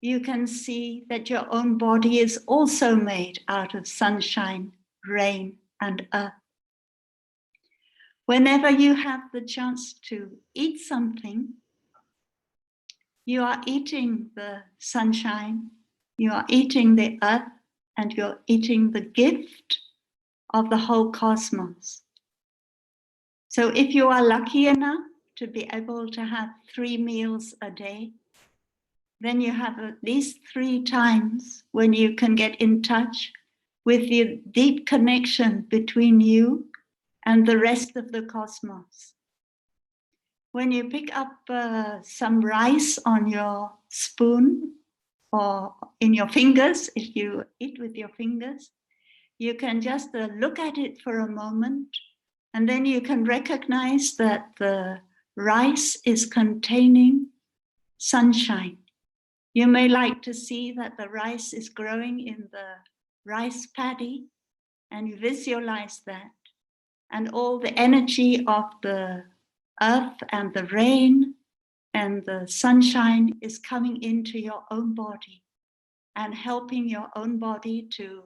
you can see that your own body is also made out of sunshine, rain, and earth. Whenever you have the chance to eat something, you are eating the sunshine, you are eating the earth, and you're eating the gift of the whole cosmos. So if you are lucky enough to be able to have 3 meals a day, then you have at least 3 times when you can get in touch with the deep connection between you and the rest of the cosmos. When you pick up some rice on your spoon or in your fingers, if you eat with your fingers, you can just look at it for a moment, and then you can recognize that the rice is containing sunshine. You may like to see that the rice is growing in the rice paddy, and you visualize that. And all the energy of the earth and the rain and the sunshine is coming into your own body and helping your own body to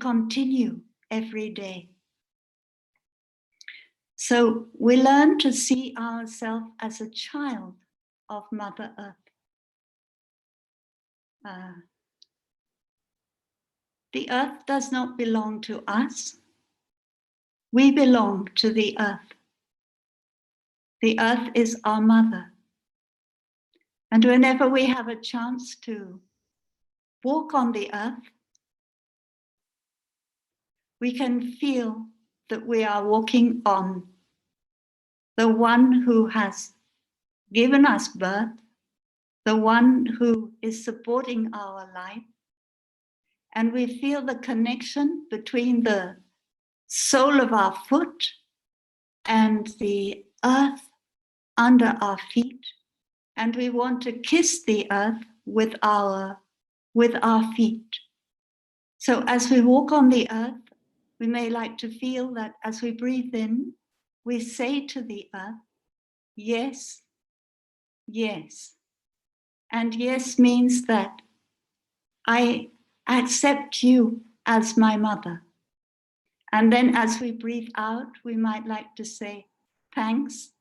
continue every day. So we learn to see ourselves as a child of Mother Earth. The earth does not belong to us. We belong to the earth. The earth is our mother. And whenever we have a chance to walk on the earth, we can feel that we are walking on the one who has given us birth, the one who is supporting our life. And we feel the connection between the sole of our foot and the earth under our feet. And we want to kiss the earth with our feet. So as we walk on the earth, we may like to feel that as we breathe in, we say to the earth, yes, yes. And yes means that I accept you as my mother. And then as we breathe out, we might like to say, thanks,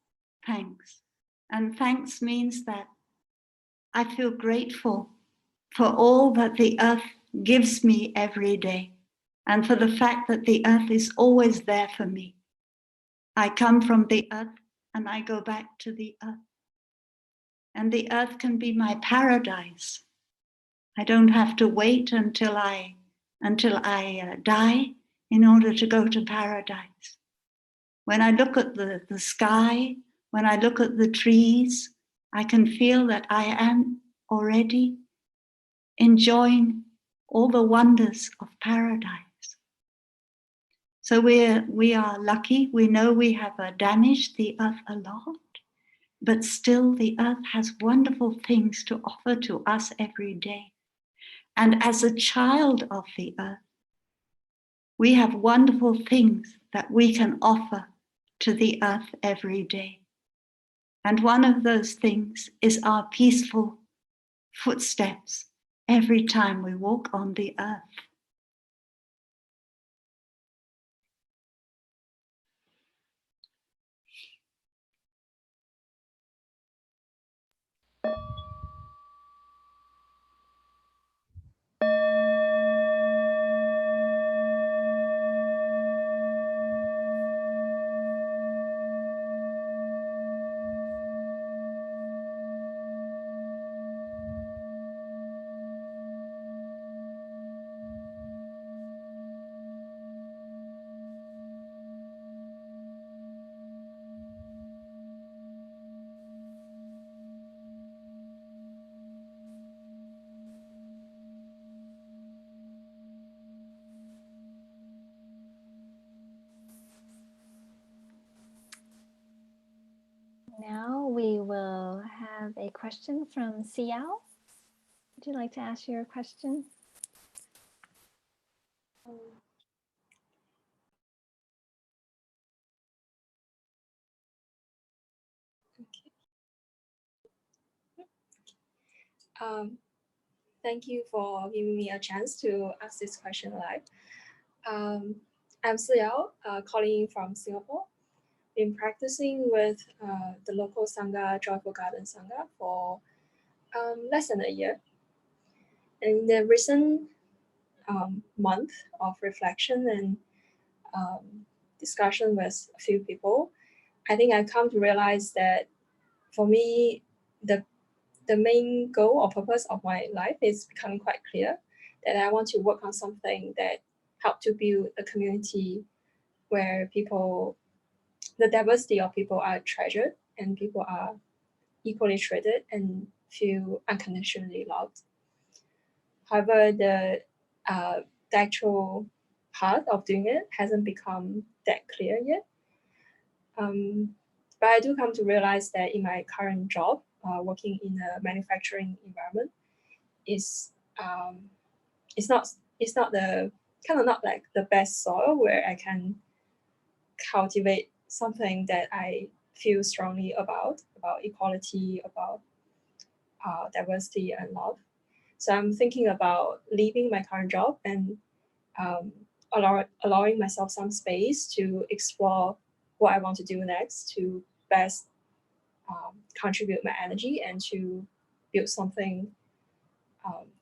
thanks. And thanks means that I feel grateful for all that the earth gives me every day, and for the fact that the earth is always there for me. I come from the earth and I go back to the earth. And the earth can be my paradise. I don't have to wait until I die in order to go to paradise. When I look at the sky, when I look at the trees, I can feel that I am already enjoying all the wonders of paradise. So we are lucky. We know we have damaged the earth a lot, but still the earth has wonderful things to offer to us every day. And as a child of the earth, we have wonderful things that we can offer to the earth every day. And one of those things is our peaceful footsteps every time we walk on the earth. Now we will have a question from Siao. Would you like to ask your question? Okay. Thank you for giving me a chance to ask this question live. I'm Suyao, calling from Singapore. Been practicing with the local Sangha, Joyful Garden Sangha, for less than a year. In the recent month of reflection and discussion with a few people, I think I come to realize that for me, the main goal or purpose of my life is becoming quite clear, that I want to work on something that help to build a community where people, the diversity of people are treasured and people are equally treated and feel unconditionally loved. However, the actual path of doing it hasn't become that clear yet. But I do come to realize that in my current job, working in a manufacturing environment, is it's not the kind of not like the best soil where I can cultivate something that I feel strongly about equality, about diversity and love. So I'm thinking about leaving my current job and allowing myself some space to explore what I want to do next to best contribute my energy and to build something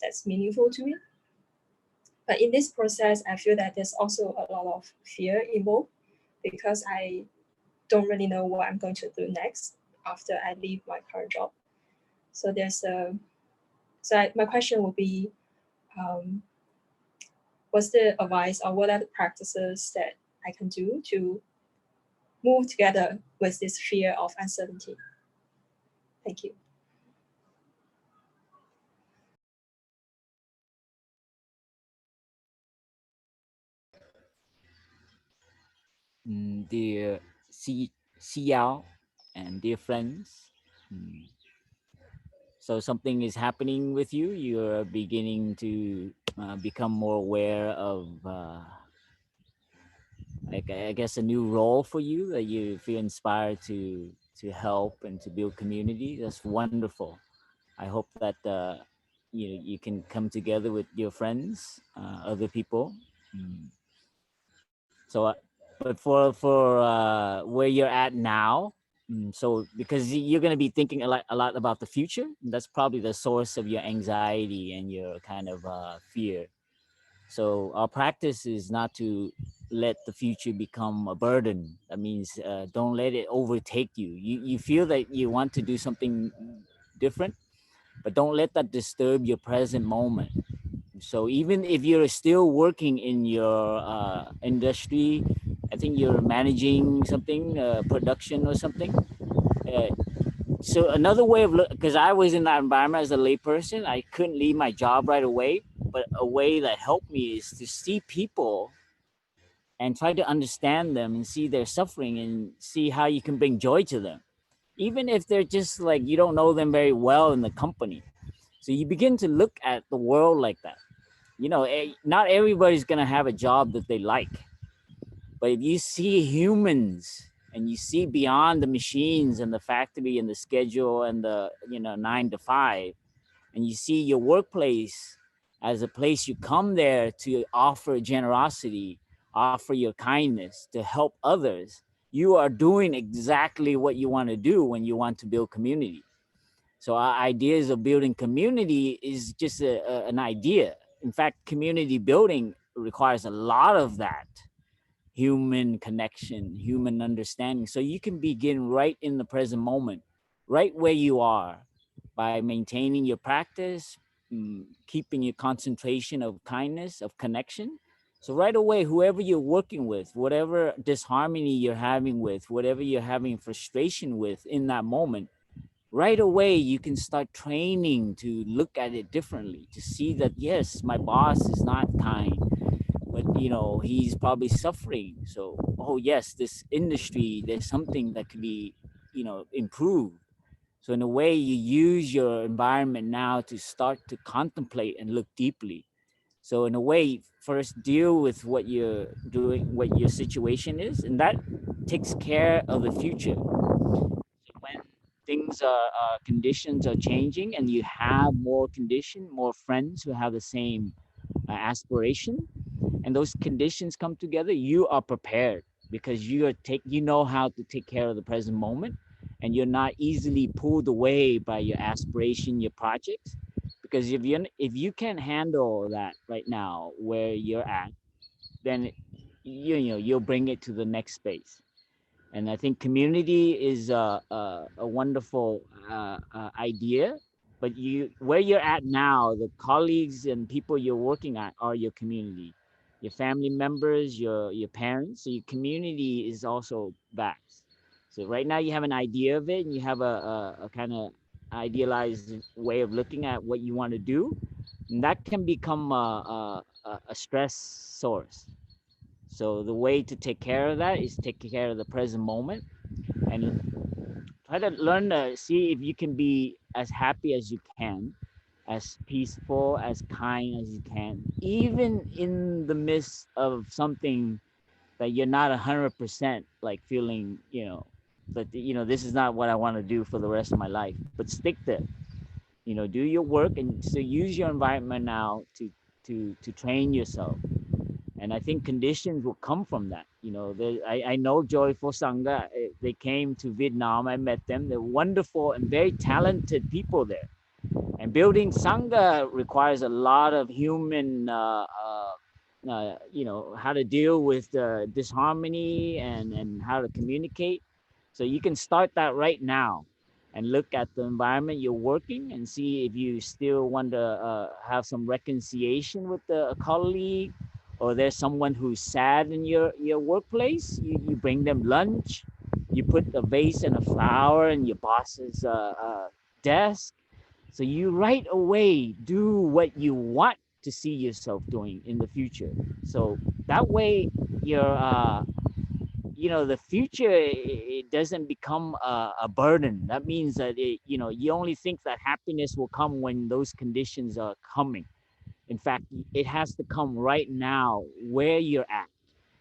that's meaningful to me. But in this process, I feel that there's also a lot of fear involved because I don't really know what I'm going to do next after I leave my current job. So my question would be, what's the advice or what are the practices that I can do to move together with this fear of uncertainty? Thank you. Dear Xiao and dear friends, so something is happening with you. You're beginning to become more aware of, I guess, a new role for you, that you feel inspired to help and to build community. That's wonderful. I hope that you can come together with your friends, other people. So, but for where you're at now, so because you're going to be thinking a lot about the future, that's probably the source of your anxiety and your kind of fear. So our practice is not to let the future become a burden. That means don't let it overtake you. You feel that you want to do something different, but don't let that disturb your present moment. So even if you're still working in your industry, I think you're managing something, production or something. So another way of because I was in that environment as a layperson, I couldn't leave my job right away. But a way that helped me is to see people and try to understand them and see their suffering and see how you can bring joy to them, even if they're just like you don't know them very well in the company. So you begin to look at the world like that. You know, not everybody's gonna have a job that they like, but if you see humans and you see beyond the machines and the factory and the schedule and the 9 to 5, and you see your workplace as a place you come there to offer generosity, offer your kindness, to help others, you are doing exactly what you want to do when you want to build community. So our ideas of building community is just an idea. In fact, community building requires a lot of that human connection, human understanding. So you can begin right in the present moment, right where you are, by maintaining your practice, keeping your concentration of kindness, of connection. So right away, whoever you're working with, whatever disharmony you're having with, whatever you're having frustration with in that moment, right away you can start training to look at it differently, to see that yes, my boss is not kind, but he's probably suffering. So oh yes, this industry, there's something that could be improved. So in a way, you use your environment now to start to contemplate and look deeply. So in a way, first deal with what you're doing, what your situation is, and that takes care of the future. So when things conditions are changing, and you have more friends who have the same aspiration, and those conditions come together, you are prepared because you know how to take care of the present moment, and you're not easily pulled away by your aspiration, your projects. Because if you can't handle that right now where you're at, then you'll bring it to the next space. And I think community is a wonderful idea, but where you're at now, the colleagues and people you're working at are your community, your family members, your parents. So your community is also vast. So right now you have an idea of it, and you have a kind of idealized way of looking at what you want to do, and that can become a stress source. So the way to take care of that is take care of the present moment, and try to learn to see if you can be as happy as you can, as peaceful, as kind as you can, even in the midst of something that you're not 100% like feeling, that this is not what I want to do for the rest of my life. But stick there, do your work, and so use your environment now to train yourself. And I think conditions will come from that. I know Joyful Sangha. They came to Vietnam. I met them. They're wonderful and very talented people there. And building Sangha requires a lot of human, how to deal with disharmony and how to communicate. So you can start that right now and look at the environment you're working and see if you still want to have some reconciliation with a colleague, or there's someone who's sad in your workplace. You bring them lunch, you put a vase and a flower in your boss's desk. So you right away do what you want to see yourself doing in the future. So that way you're the future, it doesn't become a burden. That means that you only think that happiness will come when those conditions are coming. In fact, it has to come right now where you're at,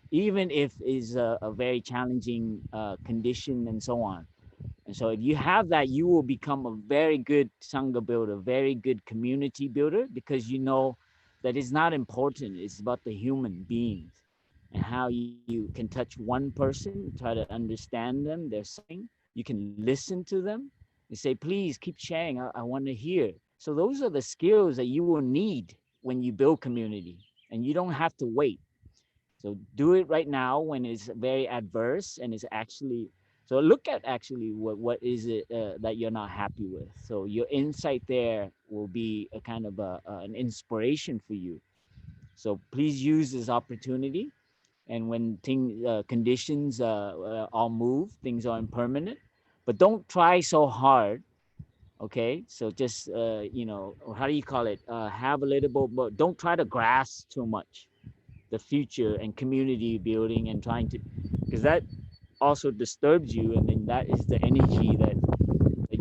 even if it's a very challenging condition and so on. And so if you have that, you will become a very good Sangha builder, very good community builder, because you know that it's not important. It's about the human beings and how you can touch one person, try to understand them, their suffering. You can listen to them and say, please keep sharing. I want to hear. So those are the skills that you will need when you build community, and you don't have to wait. So do it right now when it's very adverse and it's actually, so look at actually what is it that you're not happy with. So your insight there will be a kind of an inspiration for you. So please use this opportunity. And when conditions all move, things are impermanent, but don't try so hard. Okay, so just how do you call it? Have a little bit, but don't try to grasp too much the future and community building and trying to, because that also disturbs you, and then that is the energy that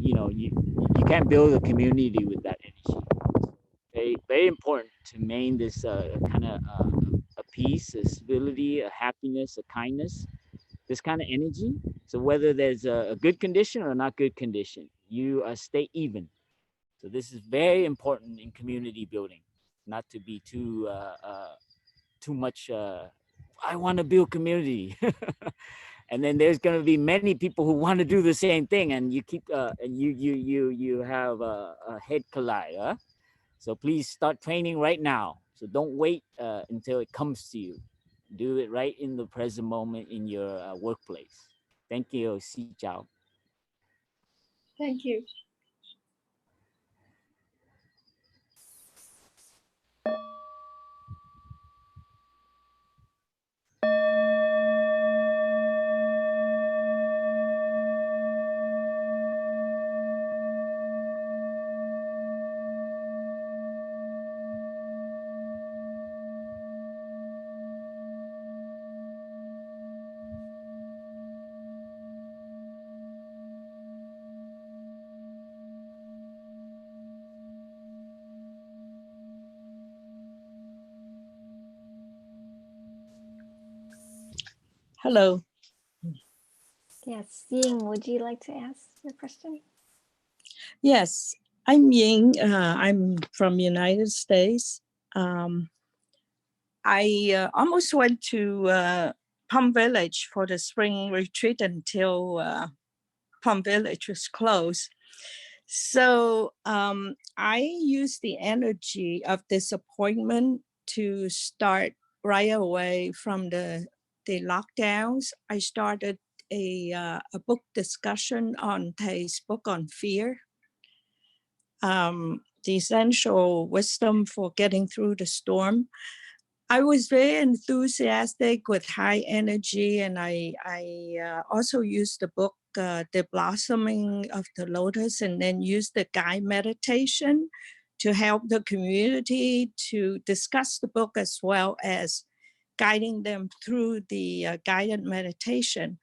you can't build a community with that energy. Very, very important to maintain this kind of a peace, a stability, a happiness, a kindness, this kind of energy. So whether there's a good condition or not good condition, you stay even. So this is very important in community building, not to be too much. I want to build community, and then there's going to be many people who want to do the same thing, and you keep and you have a head collide. Huh? So please start training right now. So don't wait until it comes to you. Do it right in the present moment in your workplace. Thank you. Xin chào. Thank you. Hello. Yes, Ying, would you like to ask your question? Yes, I'm Ying. I'm from United States. I almost went to Plum Village for the spring retreat until Plum Village was closed. So I used the energy of this appointment to start right away from the lockdowns. I started a book discussion on Thay's book on fear. The essential wisdom for getting through the storm. I was very enthusiastic with high energy, and I also used the book, The Blossoming of the Lotus, and then used the guide meditation to help the community to discuss the book as well as guiding them through the guided meditation.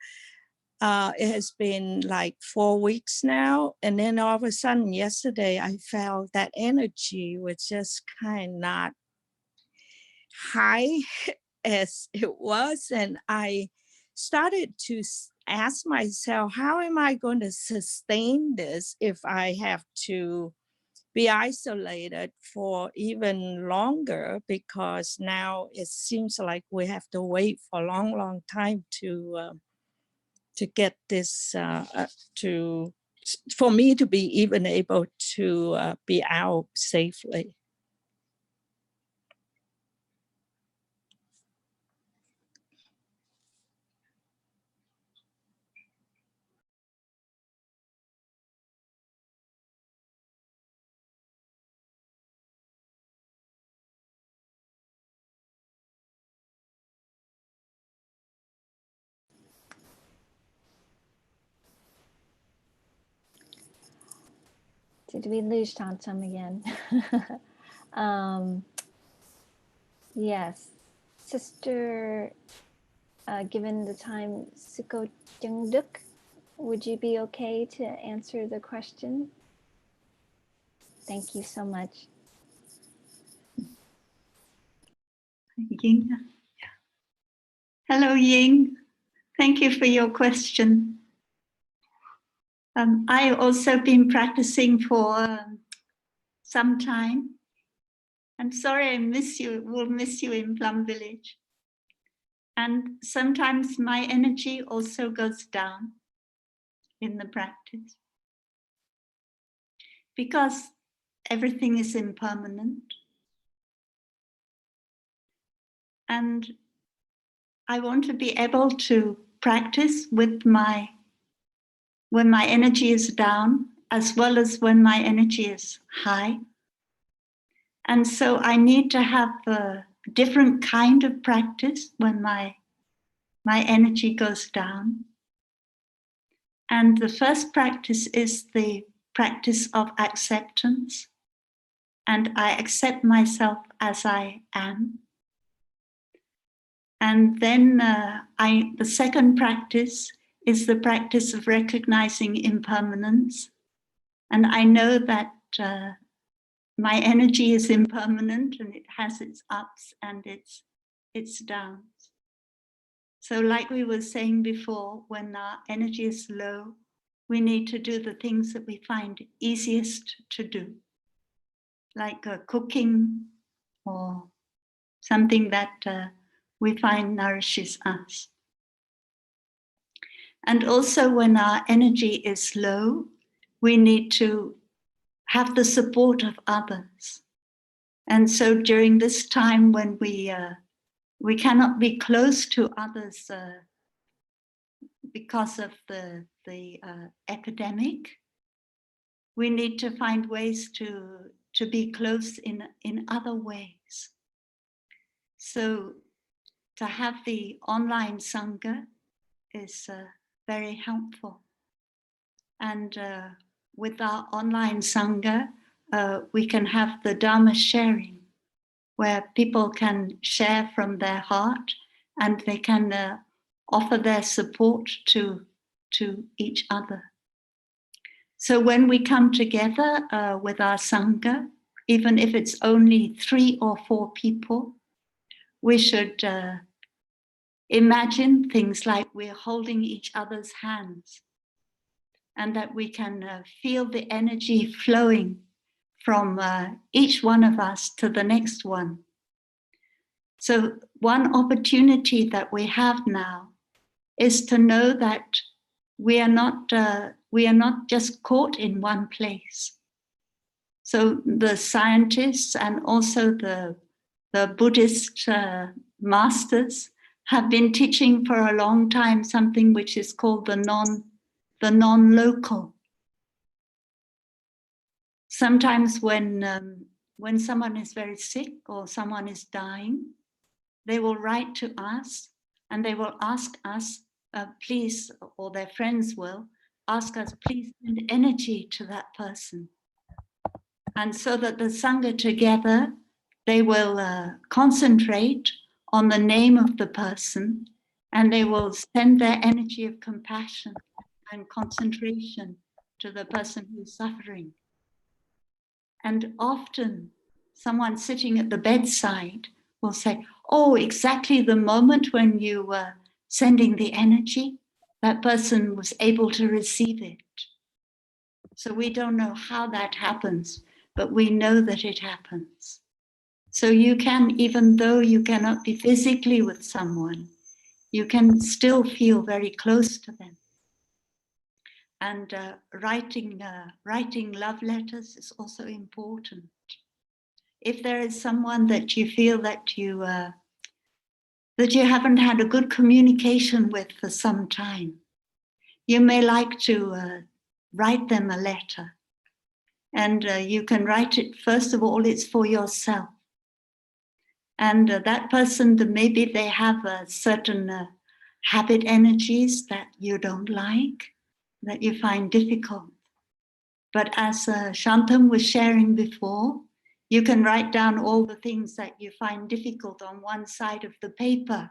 It has been like 4 weeks now. And then all of a sudden yesterday, I felt that energy was just kind of not high as it was. And I started to ask myself, how am I going to sustain this if I have to be isolated for even longer? Because now it seems like we have to wait for a long, long time to get this, for me to be even able to be out safely. Did we lose Shantum again? Yes, Sister, given the time, Sister Chan Duc, would you be okay to answer the question? Thank you so much. Ying. Hello, Ying. Thank you for your question. I've also been practicing for some time. I'm sorry I miss you, will miss you in Plum Village. And sometimes my energy also goes down in the practice because everything is impermanent. And I want to be able to practice with when my energy is down, as well as when my energy is high. And so I need to have a different kind of practice when my energy goes down. And the first practice is the practice of acceptance. And I accept myself as I am. And then the second practice is the practice of recognizing impermanence. And I know that my energy is impermanent and it has its ups and its downs. So like we were saying before, when our energy is low, we need to do the things that we find easiest to do, like cooking or something that we find nourishes us. And also when our energy is low, we need to have the support of others. And so during this time when we cannot be close to others because of the epidemic, we need to find ways to be close in other ways. So to have the online Sangha is very helpful. And with our online Sangha, we can have the Dharma sharing, where people can share from their heart and they can offer their support to each other. So when we come together with our Sangha, even if it's only 3 or 4 people, we should imagine things like we're holding each other's hands and that we can feel the energy flowing from each one of us to the next one. So one opportunity that we have now is to know that we are not just caught in one place. So the scientists and also the Buddhist masters have been teaching for a long time something which is called the non-local. Sometimes when someone is very sick or someone is dying, they will write to us and they will ask us, please, or their friends will ask us, please send energy to that person. And so that the Sangha together, they will concentrate on the name of the person, and they will send their energy of compassion and concentration to the person who's suffering. And often someone sitting at the bedside will say, oh, exactly the moment when you were sending the energy, that person was able to receive it. So we don't know how that happens, but we know that it happens. So you can, even though you cannot be physically with someone, you can still feel very close to them. And writing love letters is also important. If there is someone that you feel that you haven't had a good communication with for some time, you may like to write them a letter. And you can write it, first of all, it's for yourself. And that person, maybe they have certain habit energies that you don't like, that you find difficult. But as Shantum was sharing before, you can write down all the things that you find difficult on one side of the paper.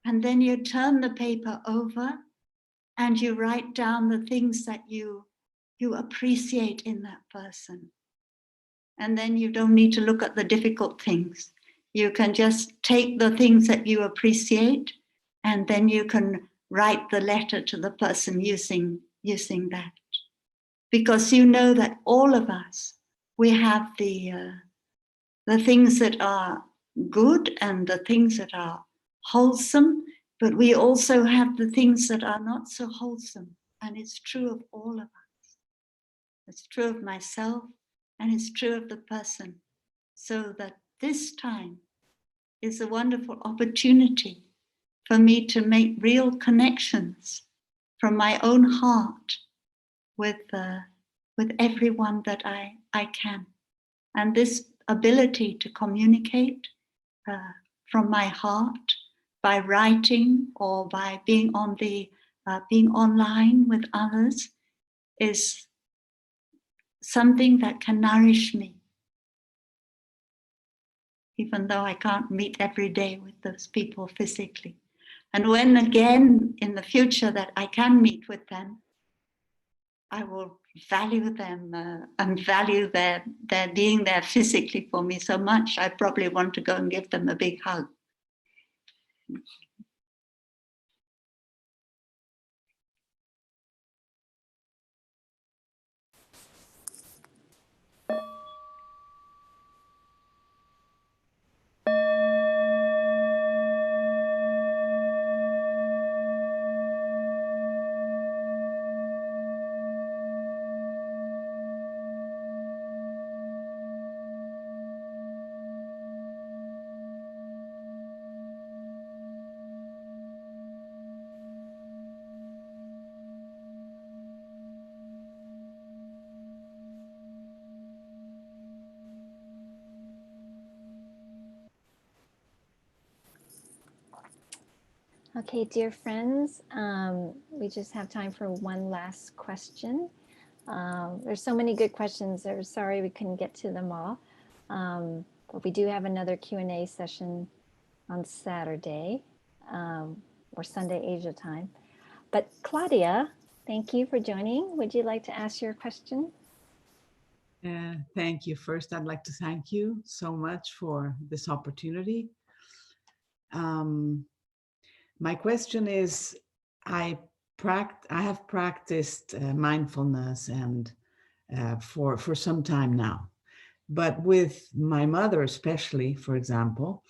And then you turn the paper over and you write down the things that you appreciate in that person. And then you don't need to look at the difficult things. You can just take the things that you appreciate, and then you can write the letter to the person using that. Because you know that all of us, we have the things that are good and the things that are wholesome, but we also have the things that are not so wholesome. And it's true of all of us. It's true of myself, and it's true of the person. So that this time is a wonderful opportunity for me to make real connections from my own heart with everyone that I can. And this ability to communicate from my heart by writing or by being online with others is something that can nourish me, even though I can't meet every day with those people physically. And when again in the future that I can meet with them, I will value them and value their being there physically for me so much, I probably want to go and give them a big hug. Okay, dear friends, we just have time for one last question. There's so many good questions. I'm sorry we couldn't get to them all. But we do have another Q&A session on Saturday or Sunday Asia time. But Claudia, thank you for joining. Would you like to ask your question? Thank you. First, I'd like to thank you so much for this opportunity. My question is, I have practiced mindfulness and for some time now. But with my mother, especially, for example,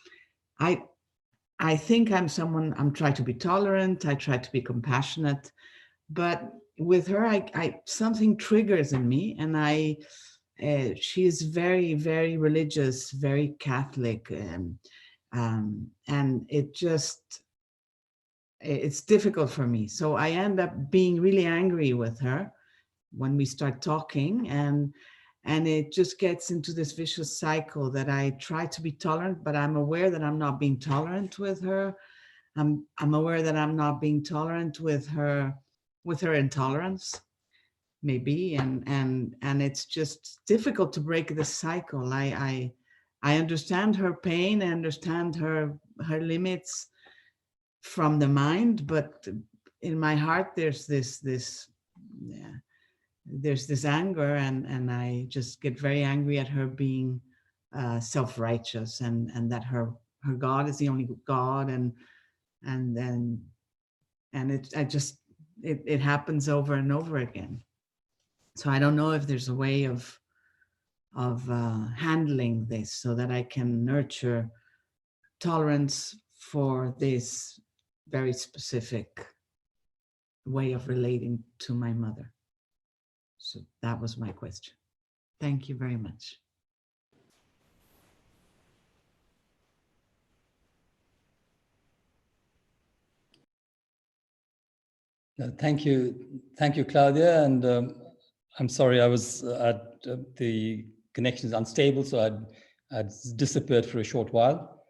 I think I'm trying to be tolerant. I try to be compassionate, but with her, I something triggers in me, and she is very, very religious, very Catholic, and it's difficult for me. So I end up being really angry with her when we start talking, and it just gets into this vicious cycle that I try to be tolerant, but I'm aware that I'm not being tolerant with her. I'm aware that I'm not being tolerant with her intolerance, maybe, and it's just difficult to break the cycle. I understand her pain, I understand her limits from the mind, but in my heart there's this anger, and I just get very angry at her being self-righteous, and that her God is the only God, and it happens over and over again. So I don't know if there's a way of handling this so that I can nurture tolerance for this very specific way of relating to my mother. So that was my question. Thank you very much. Thank you, Claudia. And I'm sorry, I was the connection is unstable, so I'd disappeared for a short while.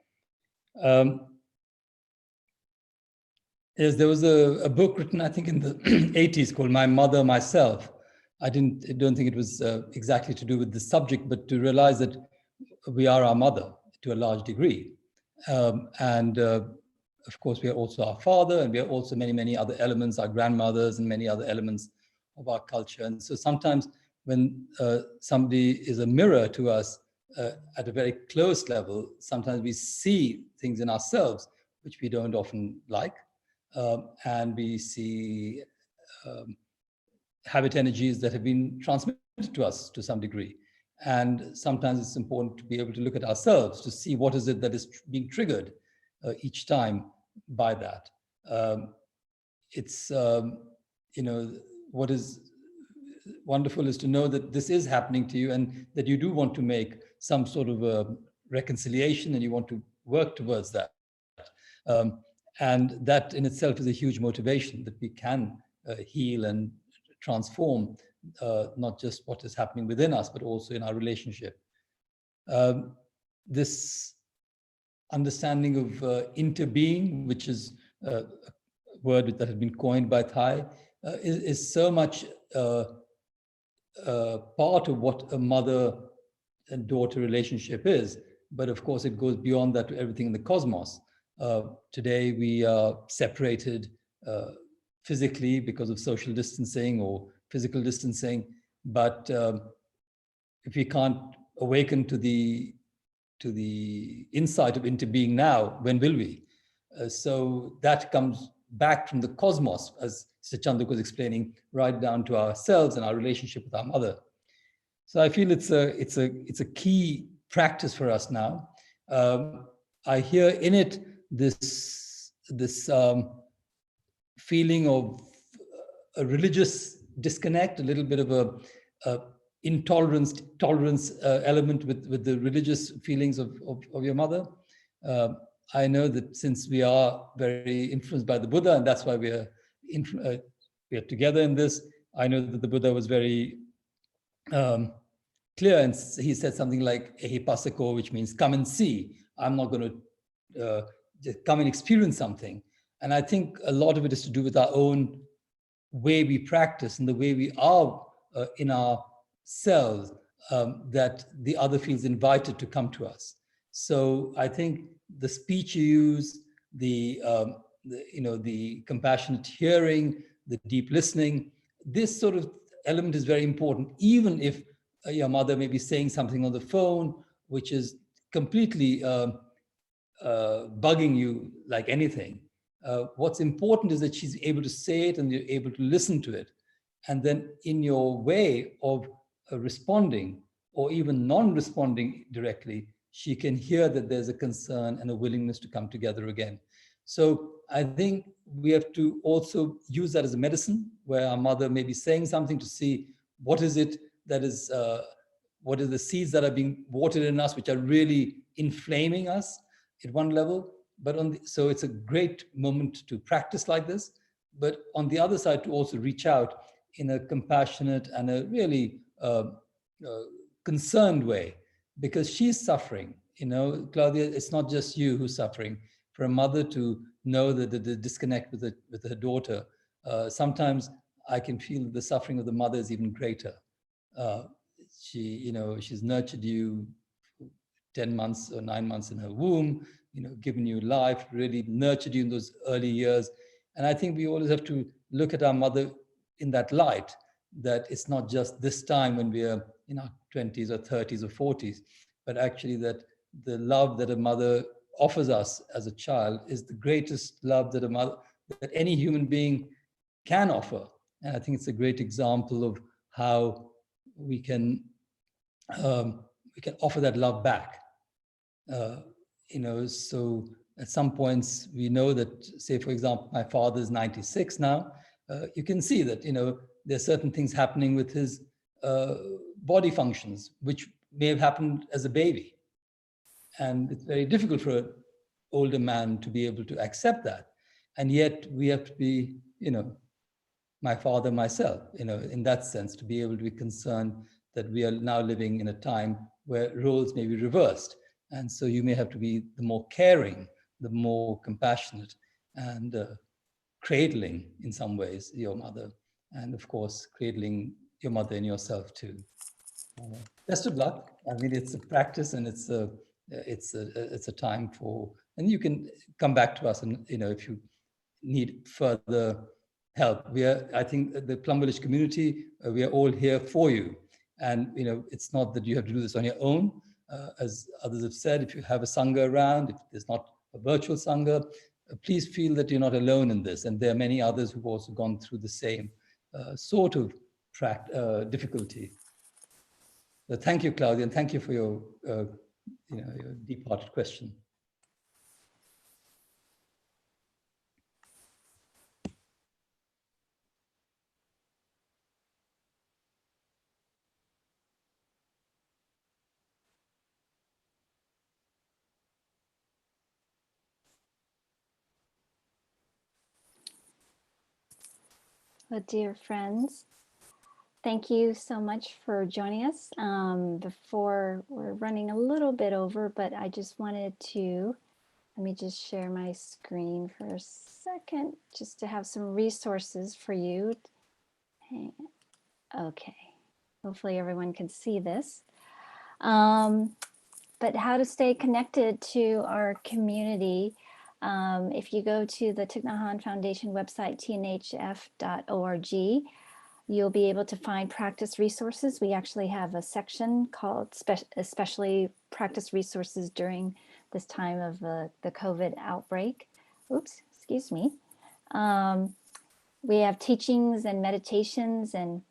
Yes, there was a book written, I think, in the 80s called "My Mother, Myself." I don't think it was exactly to do with the subject, but to realize that we are our mother to a large degree, and of course, we are also our father, and we are also many, many other elements, our grandmothers and many other elements of our culture. And so sometimes when somebody is a mirror to us at a very close level, sometimes we see things in ourselves which we don't often like. And we see habit energies that have been transmitted to us to some degree. And sometimes it's important to be able to look at ourselves to see what is it that is being triggered each time by that. What is wonderful is to know that this is happening to you, and that you do want to make some sort of a reconciliation, and you want to work towards that. And that in itself is a huge motivation, that we can heal and transform not just what is happening within us, but also in our relationship. This understanding of interbeing, which is a word that has been coined by Thich, is so much part of what a mother and daughter relationship is. But of course, it goes beyond that to everything in the cosmos. Today, we are separated physically because of social distancing or physical distancing. But if we can't awaken to the insight of interbeing now, when will we? So that comes back from the cosmos, as Sister Chan Duc was explaining, right down to ourselves and our relationship with our mother. So I feel it's a key practice for us now. I hear in it this feeling of a religious disconnect, a little bit of a tolerance element with the religious feelings of your mother. I know that since we are very influenced by the Buddha, and that's why we are together in this, I know that the Buddha was very clear, and he said something like "ehipasako," which means come and see. I'm not going to just come and experience something. And I think a lot of it is to do with our own way we practice and the way we are in ourselves, that the other feels invited to come to us. So I think the speech you use, the compassionate hearing, the deep listening, this sort of element is very important, even if your mother may be saying something on the phone, which is completely bugging you like anything. What's important is that she's able to say it and you're able to listen to it. And then in your way of responding or even non-responding directly, she can hear that there's a concern and a willingness to come together again. So I think we have to also use that as a medicine, where our mother may be saying something, to see what is it that is, what are the seeds that are being watered in us, which are really inflaming us at one level. But so it's a great moment to practice like this, but on the other side, to also reach out in a compassionate and a really concerned way, because she's suffering. You know, Claudia, it's not just you who's suffering. For a mother to know that the disconnect with her daughter, sometimes I can feel the suffering of the mother is even greater. She's nurtured you 10 months or 9 months in her womb, given you life, really nurtured you in those early years. And I think we always have to look at our mother in that light, that it's not just this time when we are in our 20s or 30s or 40s, but actually that the love that a mother offers us as a child is the greatest love that that any human being can offer. And I think it's a great example of how we can offer that love back. So at some points we know that, say, for example, my father is 96 now. You can see that, there's certain things happening with his body functions, which may have happened as a baby. And it's very difficult for an older man to be able to accept that. And yet we have to be, my father, myself, in that sense, to be able to be concerned that we are now living in a time where roles may be reversed. And so you may have to be the more caring, the more compassionate, and cradling in some ways your mother, and of course cradling your mother and yourself too. Best of luck. I mean, it's a practice, and it's a time for, and you can come back to us, and if you need further help. I think the Plum Village community, we are all here for you. And it's not that you have to do this on your own. As others have said, if you have a Sangha around, if there's not a virtual Sangha, please feel that you're not alone in this. And there are many others who've also gone through the same sort of difficulty. So thank you, Claudia, and thank you for your deep-hearted question. Well, dear friends, thank you so much for joining us. Before we're running a little bit over, but I just wanted to, let me just share my screen for a second, just to have some resources for you. Okay, hopefully everyone can see this. But how to stay connected to our community. If you go to the Thich Nhat Hanh Foundation website, tnhf.org, you'll be able to find practice resources. We actually have a section called especially practice resources during this time of the COVID outbreak. Oops, excuse me. We have teachings and meditations, and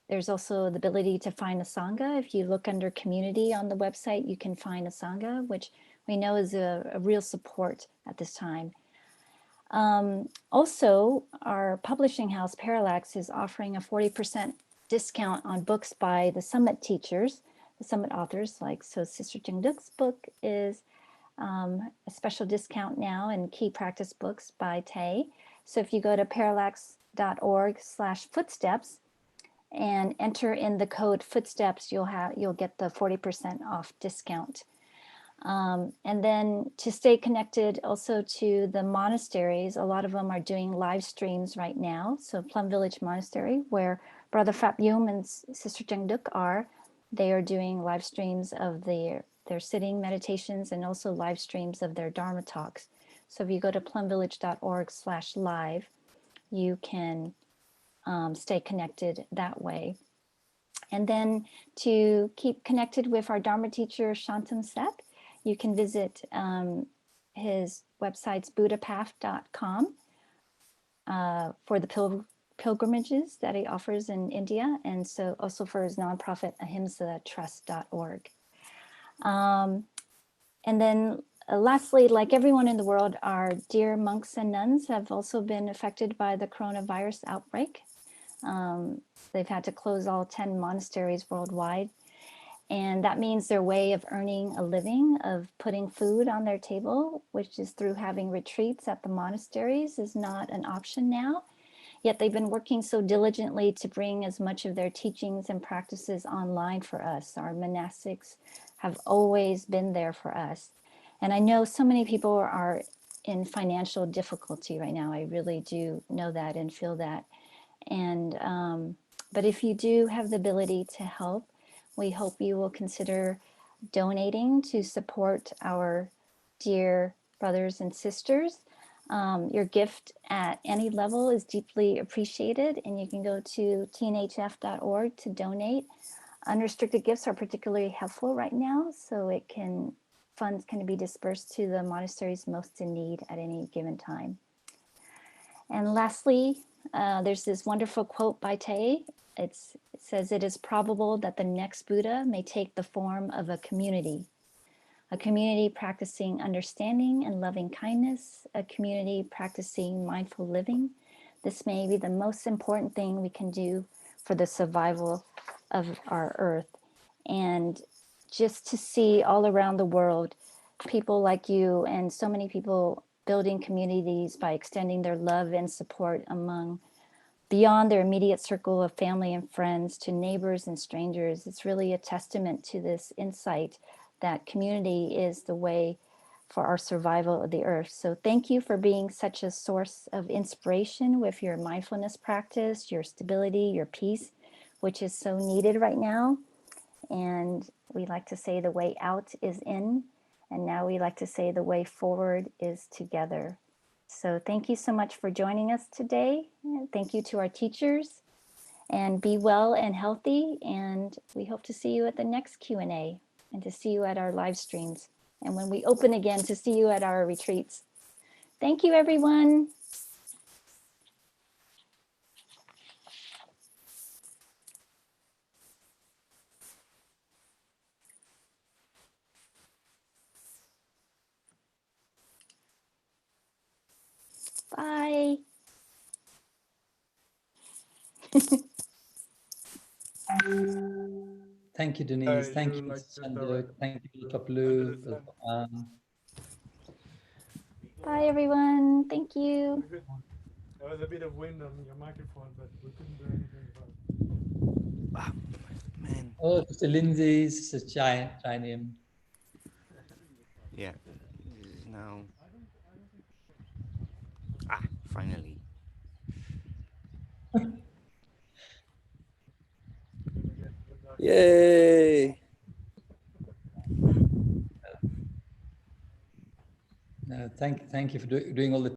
there's also the ability to find a Sangha. If you look under community on the website, you can find a Sangha, which we know is a real support at this time. Also, our publishing house, Parallax, is offering a 40% discount on books by the Summit teachers, the Summit authors. So Sister Chan Duc's book is a special discount now, and Key Practice Books by Tay. So if you go to parallax.org/footsteps and enter in the code footsteps, you'll get the 40% off discount. And then to stay connected also to the monasteries, a lot of them are doing live streams right now. So Plum Village Monastery, where Brother Phap Dung and Sister Chan Duc are, they are doing live streams of their sitting meditations and also live streams of their Dharma talks. So if you go to plumvillage.org/live, you can stay connected that way. And then to keep connected with our Dharma teacher, Shantum Seth, you can visit his website's Buddhapath.com for the pilgrimages that he offers in India, and so also for his nonprofit Ahimsa Trust.org. And then lastly, like everyone in the world, our dear monks and nuns have also been affected by the coronavirus outbreak. They've had to close all 10 monasteries worldwide. And that means their way of earning a living, of putting food on their table, which is through having retreats at the monasteries, is not an option now. Yet they've been working so diligently to bring as much of their teachings and practices online for us. Our monastics have always been there for us. And I know so many people are in financial difficulty right now. I really do know that and feel that. And but if you do have the ability to help, we hope you will consider donating to support our dear brothers and sisters. Your gift at any level is deeply appreciated, and you can go to tnhf.org to donate. Unrestricted gifts are particularly helpful right now, so funds can be dispersed to the monasteries most in need at any given time. And lastly, there's this wonderful quote by Thich. It says, "It is probable that the next Buddha may take the form of a community practicing understanding and loving kindness, a community practicing mindful living. This may be the most important thing we can do for the survival of our earth." And just to see all around the world, people like you and so many people building communities by extending their love and support beyond their immediate circle of family and friends to neighbors and strangers. It's really a testament to this insight that community is the way for our survival of the earth. So thank you for being such a source of inspiration with your mindfulness practice, your stability, your peace, which is so needed right now. And we like to say the way out is in, and now we like to say the way forward is together. So thank you so much for joining us today. Thank you to our teachers, and be well and healthy. And we hope to see you at the next Q&A and to see you at our live streams. And when we open again, to see you at our retreats. Thank you, everyone. Bye. Thank you, Denise. Thank you, Sister Chan Duc. Thank you, Tapalu. Bye, everyone. Thank you. There was a bit of wind on your microphone, but we couldn't do anything about it. Ah, man. Oh, Sister Lindsay, Sister Chainim. Yeah. Now. Finally. Yay! Thank you for doing all the